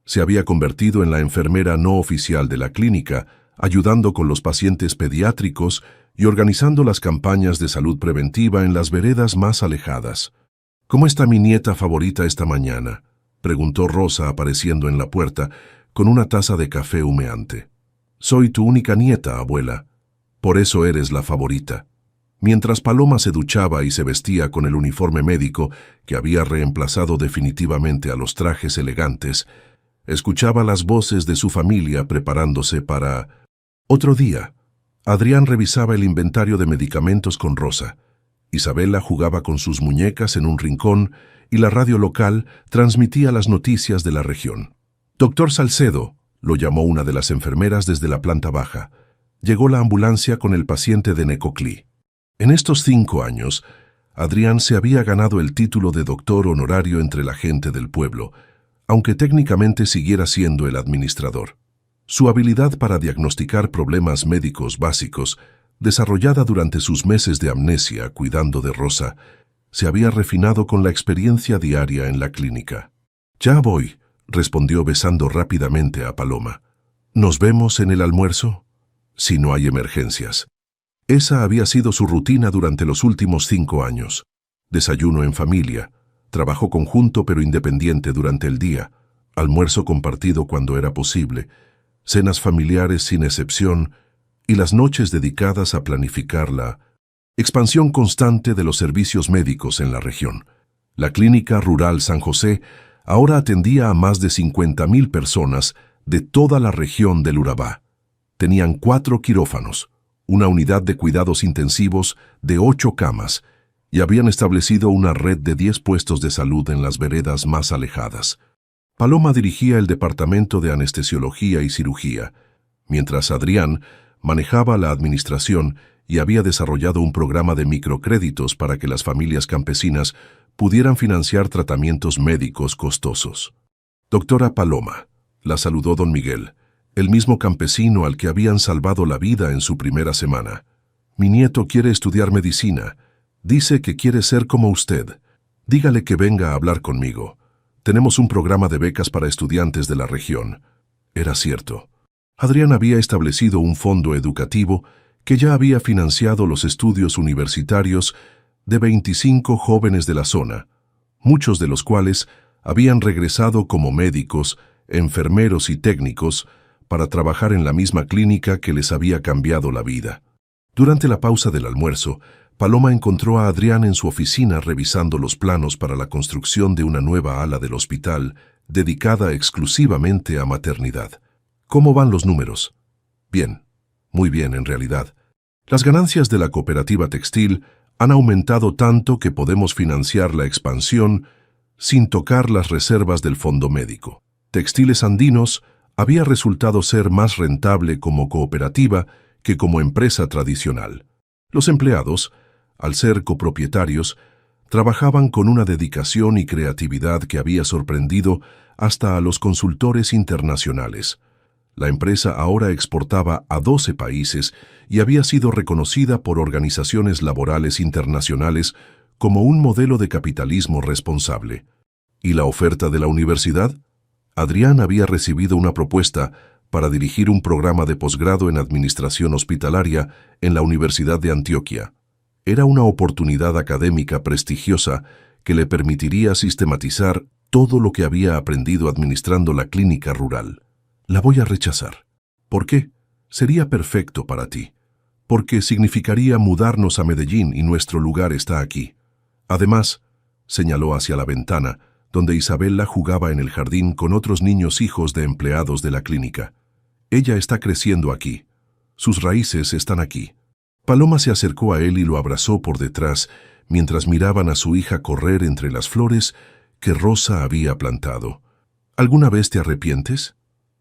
Se había convertido en la enfermera no oficial de la clínica, ayudando con los pacientes pediátricos y organizando las campañas de salud preventiva en las veredas más alejadas. «¿Cómo está mi nieta favorita esta mañana?», preguntó Rosa apareciendo en la puerta con una taza de café humeante. «Soy tu única nieta, abuela. Por eso eres la favorita». Mientras Paloma se duchaba y se vestía con el uniforme médico que había reemplazado definitivamente a los trajes elegantes, escuchaba las voces de su familia preparándose para... Otro día, Adrián revisaba el inventario de medicamentos con Rosa. Isabela jugaba con sus muñecas en un rincón y la radio local transmitía las noticias de la región. «Doctor Salcedo», lo llamó una de las enfermeras desde la planta baja. Llegó la ambulancia con el paciente de Necoclí. En estos 5 años, Adrián se había ganado el título de doctor honorario entre la gente del pueblo, aunque técnicamente siguiera siendo el administrador. Su habilidad para diagnosticar problemas médicos básicos, desarrollada durante sus meses de amnesia cuidando de Rosa, se había refinado con la experiencia diaria en la clínica. «Ya voy», respondió besando rápidamente a Paloma. «¿Nos vemos en el almuerzo?». «Si no hay emergencias». Esa había sido su rutina durante los últimos 5 años. Desayuno en familia, trabajo conjunto pero independiente durante el día, almuerzo compartido cuando era posible, cenas familiares sin excepción y las noches dedicadas a planificar la expansión constante de los servicios médicos en la región. La Clínica Rural San José ahora atendía a más de 50.000 personas de toda la región del Urabá. Tenían 4 quirófanos, una unidad de cuidados intensivos de 8 camas y habían establecido una red de 10 puestos de salud en las veredas más alejadas. Paloma dirigía el departamento de anestesiología y cirugía, mientras Adrián manejaba la administración y había desarrollado un programa de microcréditos para que las familias campesinas pudieran financiar tratamientos médicos costosos. Doctora Paloma, la saludó don Miguel, el mismo campesino al que habían salvado la vida en su primera semana. Mi nieto quiere estudiar medicina. Dice que quiere ser como usted. Dígale que venga a hablar conmigo. Tenemos un programa de becas para estudiantes de la región. Era cierto. Adrián había establecido un fondo educativo que ya había financiado los estudios universitarios de 25 jóvenes de la zona, muchos de los cuales habían regresado como médicos, enfermeros y técnicos para trabajar en la misma clínica que les había cambiado la vida. Durante la pausa del almuerzo, Paloma encontró a Adrián en su oficina revisando los planos para la construcción de una nueva ala del hospital dedicada exclusivamente a maternidad. ¿Cómo van los números? Bien, muy bien en realidad. Las ganancias de la cooperativa textil han aumentado tanto que podemos financiar la expansión sin tocar las reservas del fondo médico. Textiles Andinos había resultado ser más rentable como cooperativa que como empresa tradicional. Los empleados, al ser copropietarios, trabajaban con una dedicación y creatividad que había sorprendido hasta a los consultores internacionales. La empresa ahora exportaba a 12 países y había sido reconocida por organizaciones laborales internacionales como un modelo de capitalismo responsable. ¿Y la oferta de la universidad? Adrián había recibido una propuesta para dirigir un programa de posgrado en administración hospitalaria en la Universidad de Antioquia. Era una oportunidad académica prestigiosa que le permitiría sistematizar todo lo que había aprendido administrando la clínica rural. La voy a rechazar. ¿Por qué? Sería perfecto para ti. Porque significaría mudarnos a Medellín y nuestro lugar está aquí. Además, señaló hacia la ventana, donde Isabela jugaba en el jardín con otros niños hijos de empleados de la clínica. Ella está creciendo aquí. Sus raíces están aquí. Paloma se acercó a él y lo abrazó por detrás, mientras miraban a su hija correr entre las flores que Rosa había plantado. ¿Alguna vez te arrepientes?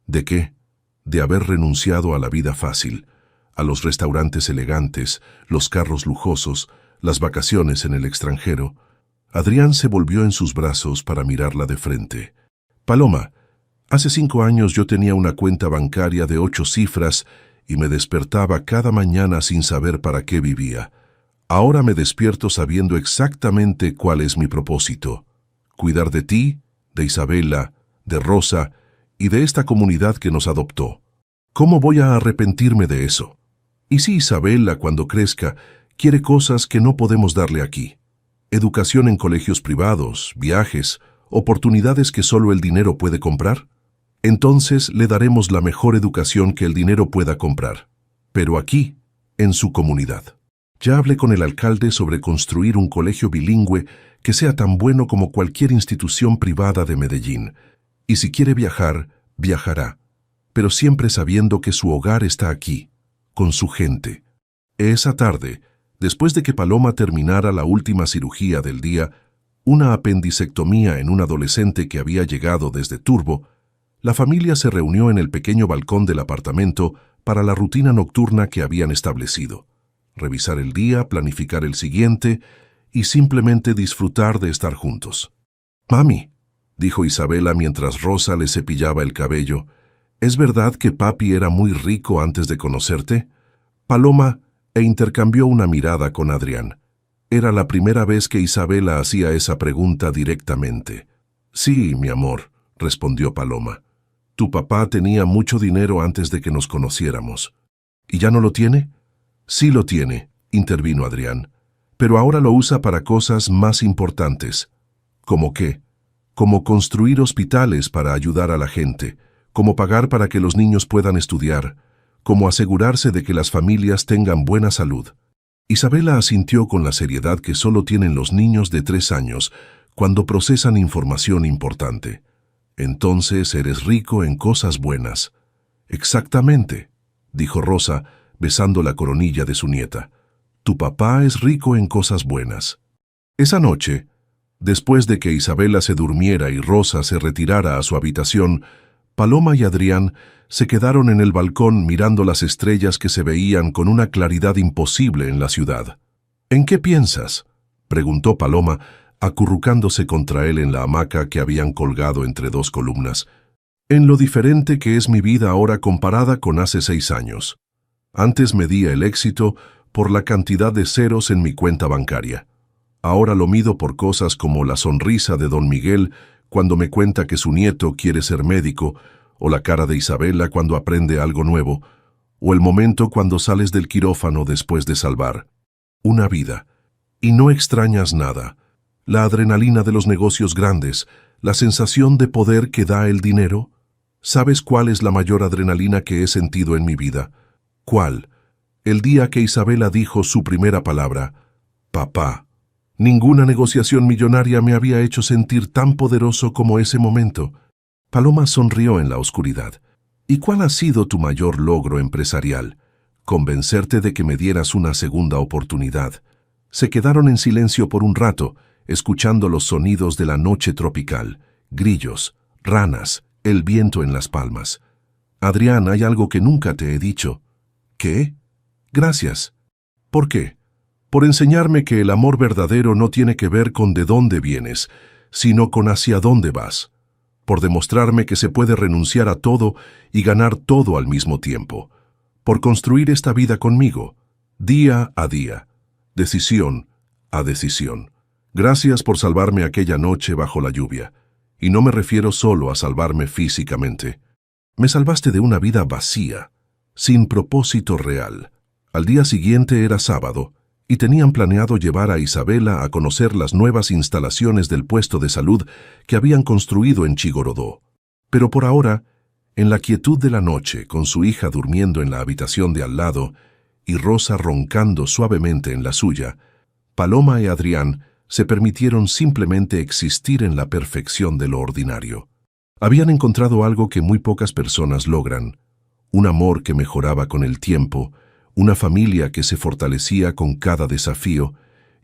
¿De qué? De haber renunciado a la vida fácil, a los restaurantes elegantes, los carros lujosos, las vacaciones en el extranjero. Adrián se volvió en sus brazos para mirarla de frente. Paloma, hace 5 años yo tenía una cuenta bancaria de 8 cifras y me despertaba cada mañana sin saber para qué vivía. Ahora me despierto sabiendo exactamente cuál es mi propósito. Cuidar de ti, de Isabela, de Rosa y de esta comunidad que nos adoptó. ¿Cómo voy a arrepentirme de eso? ¿Y si Isabela, cuando crezca, quiere cosas que no podemos darle aquí? Educación en colegios privados, viajes, oportunidades que solo el dinero puede comprar. Entonces le daremos la mejor educación que el dinero pueda comprar. Pero aquí, en su comunidad. Ya hablé con el alcalde sobre construir un colegio bilingüe que sea tan bueno como cualquier institución privada de Medellín. Y si quiere viajar, viajará, pero siempre sabiendo que su hogar está aquí, con su gente. Esa tarde, después de que Paloma terminara la última cirugía del día, una apendicectomía en un adolescente que había llegado desde Turbo, la familia se reunió en el pequeño balcón del apartamento para la rutina nocturna que habían establecido. Revisar el día, planificar el siguiente y simplemente disfrutar de estar juntos. «Mami», dijo Isabela mientras Rosa le cepillaba el cabello, «¿es verdad que papi era muy rico antes de conocerte?» Paloma intercambió una mirada con Adrián. Era la primera vez que Isabela hacía esa pregunta directamente. «Sí, mi amor», respondió Paloma. «Tu papá tenía mucho dinero antes de que nos conociéramos». «¿Y ya no lo tiene?» «Sí lo tiene», intervino Adrián, «pero ahora lo usa para cosas más importantes». ¿Cómo qué? Como construir hospitales para ayudar a la gente, como pagar para que los niños puedan estudiar, como asegurarse de que las familias tengan buena salud. Isabela asintió con la seriedad que solo tienen los niños de 3 años cuando procesan información importante. Entonces eres rico en cosas buenas. Exactamente, dijo Rosa, besando la coronilla de su nieta. Tu papá es rico en cosas buenas. Esa noche, después de que Isabela se durmiera y Rosa se retirara a su habitación, Paloma y Adrián se quedaron en el balcón mirando las estrellas que se veían con una claridad imposible en la ciudad. ¿En qué piensas?, preguntó Paloma, acurrucándose contra él en la hamaca que habían colgado entre 2 columnas. En lo diferente que es mi vida ahora comparada con hace 6 años. Antes medía el éxito por la cantidad de ceros en mi cuenta bancaria. Ahora lo mido por cosas como la sonrisa de don Miguel cuando me cuenta que su nieto quiere ser médico, o la cara de Isabela cuando aprende algo nuevo, o el momento cuando sales del quirófano después de salvar una vida. Y no extrañas nada. La adrenalina de los negocios grandes, la sensación de poder que da el dinero. ¿Sabes cuál es la mayor adrenalina que he sentido en mi vida? ¿Cuál? El día que Isabela dijo su primera palabra, papá. Ninguna negociación millonaria me había hecho sentir tan poderoso como ese momento. Paloma sonrió en la oscuridad. ¿Y cuál ha sido tu mayor logro empresarial? Convencerte de que me dieras una segunda oportunidad. Se quedaron en silencio por un rato, escuchando los sonidos de la noche tropical, grillos, ranas, el viento en las palmas. Adrián, hay algo que nunca te he dicho. ¿Qué? Gracias. ¿Por qué? Por enseñarme que el amor verdadero no tiene que ver con de dónde vienes, sino con hacia dónde vas. Por demostrarme que se puede renunciar a todo y ganar todo al mismo tiempo. Por construir esta vida conmigo, día a día, decisión a decisión. Gracias por salvarme aquella noche bajo la lluvia. Y no me refiero solo a salvarme físicamente. Me salvaste de una vida vacía, sin propósito real. Al día siguiente era sábado, y tenían planeado llevar a Isabela a conocer las nuevas instalaciones del puesto de salud que habían construido en Chigorodó. Pero por ahora, en la quietud de la noche, con su hija durmiendo en la habitación de al lado y Rosa roncando suavemente en la suya, Paloma y Adrián se permitieron simplemente existir en la perfección de lo ordinario. Habían encontrado algo que muy pocas personas logran, un amor que mejoraba con el tiempo, una familia que se fortalecía con cada desafío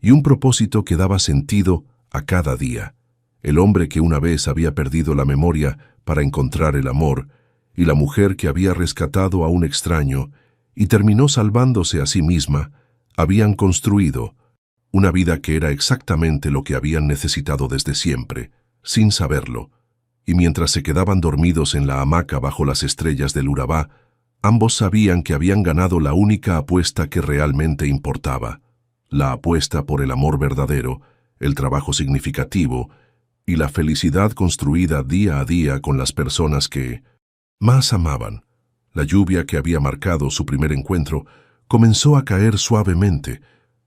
y un propósito que daba sentido a cada día. El hombre que una vez había perdido la memoria para encontrar el amor y la mujer que había rescatado a un extraño y terminó salvándose a sí misma, habían construido una vida que era exactamente lo que habían necesitado desde siempre, sin saberlo. Y mientras se quedaban dormidos en la hamaca bajo las estrellas del Urabá, ambos sabían que habían ganado la única apuesta que realmente importaba, la apuesta por el amor verdadero, el trabajo significativo y la felicidad construida día a día con las personas que más amaban. La lluvia que había marcado su primer encuentro comenzó a caer suavemente,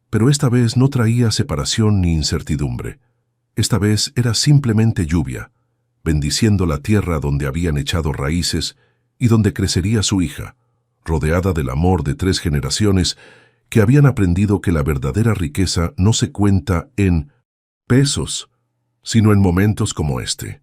pero esta vez no traía separación ni incertidumbre. Esta vez era simplemente lluvia, bendiciendo la tierra donde habían echado raíces y donde crecería su hija, rodeada del amor de 3 generaciones que habían aprendido que la verdadera riqueza no se cuenta en pesos, sino en momentos como este.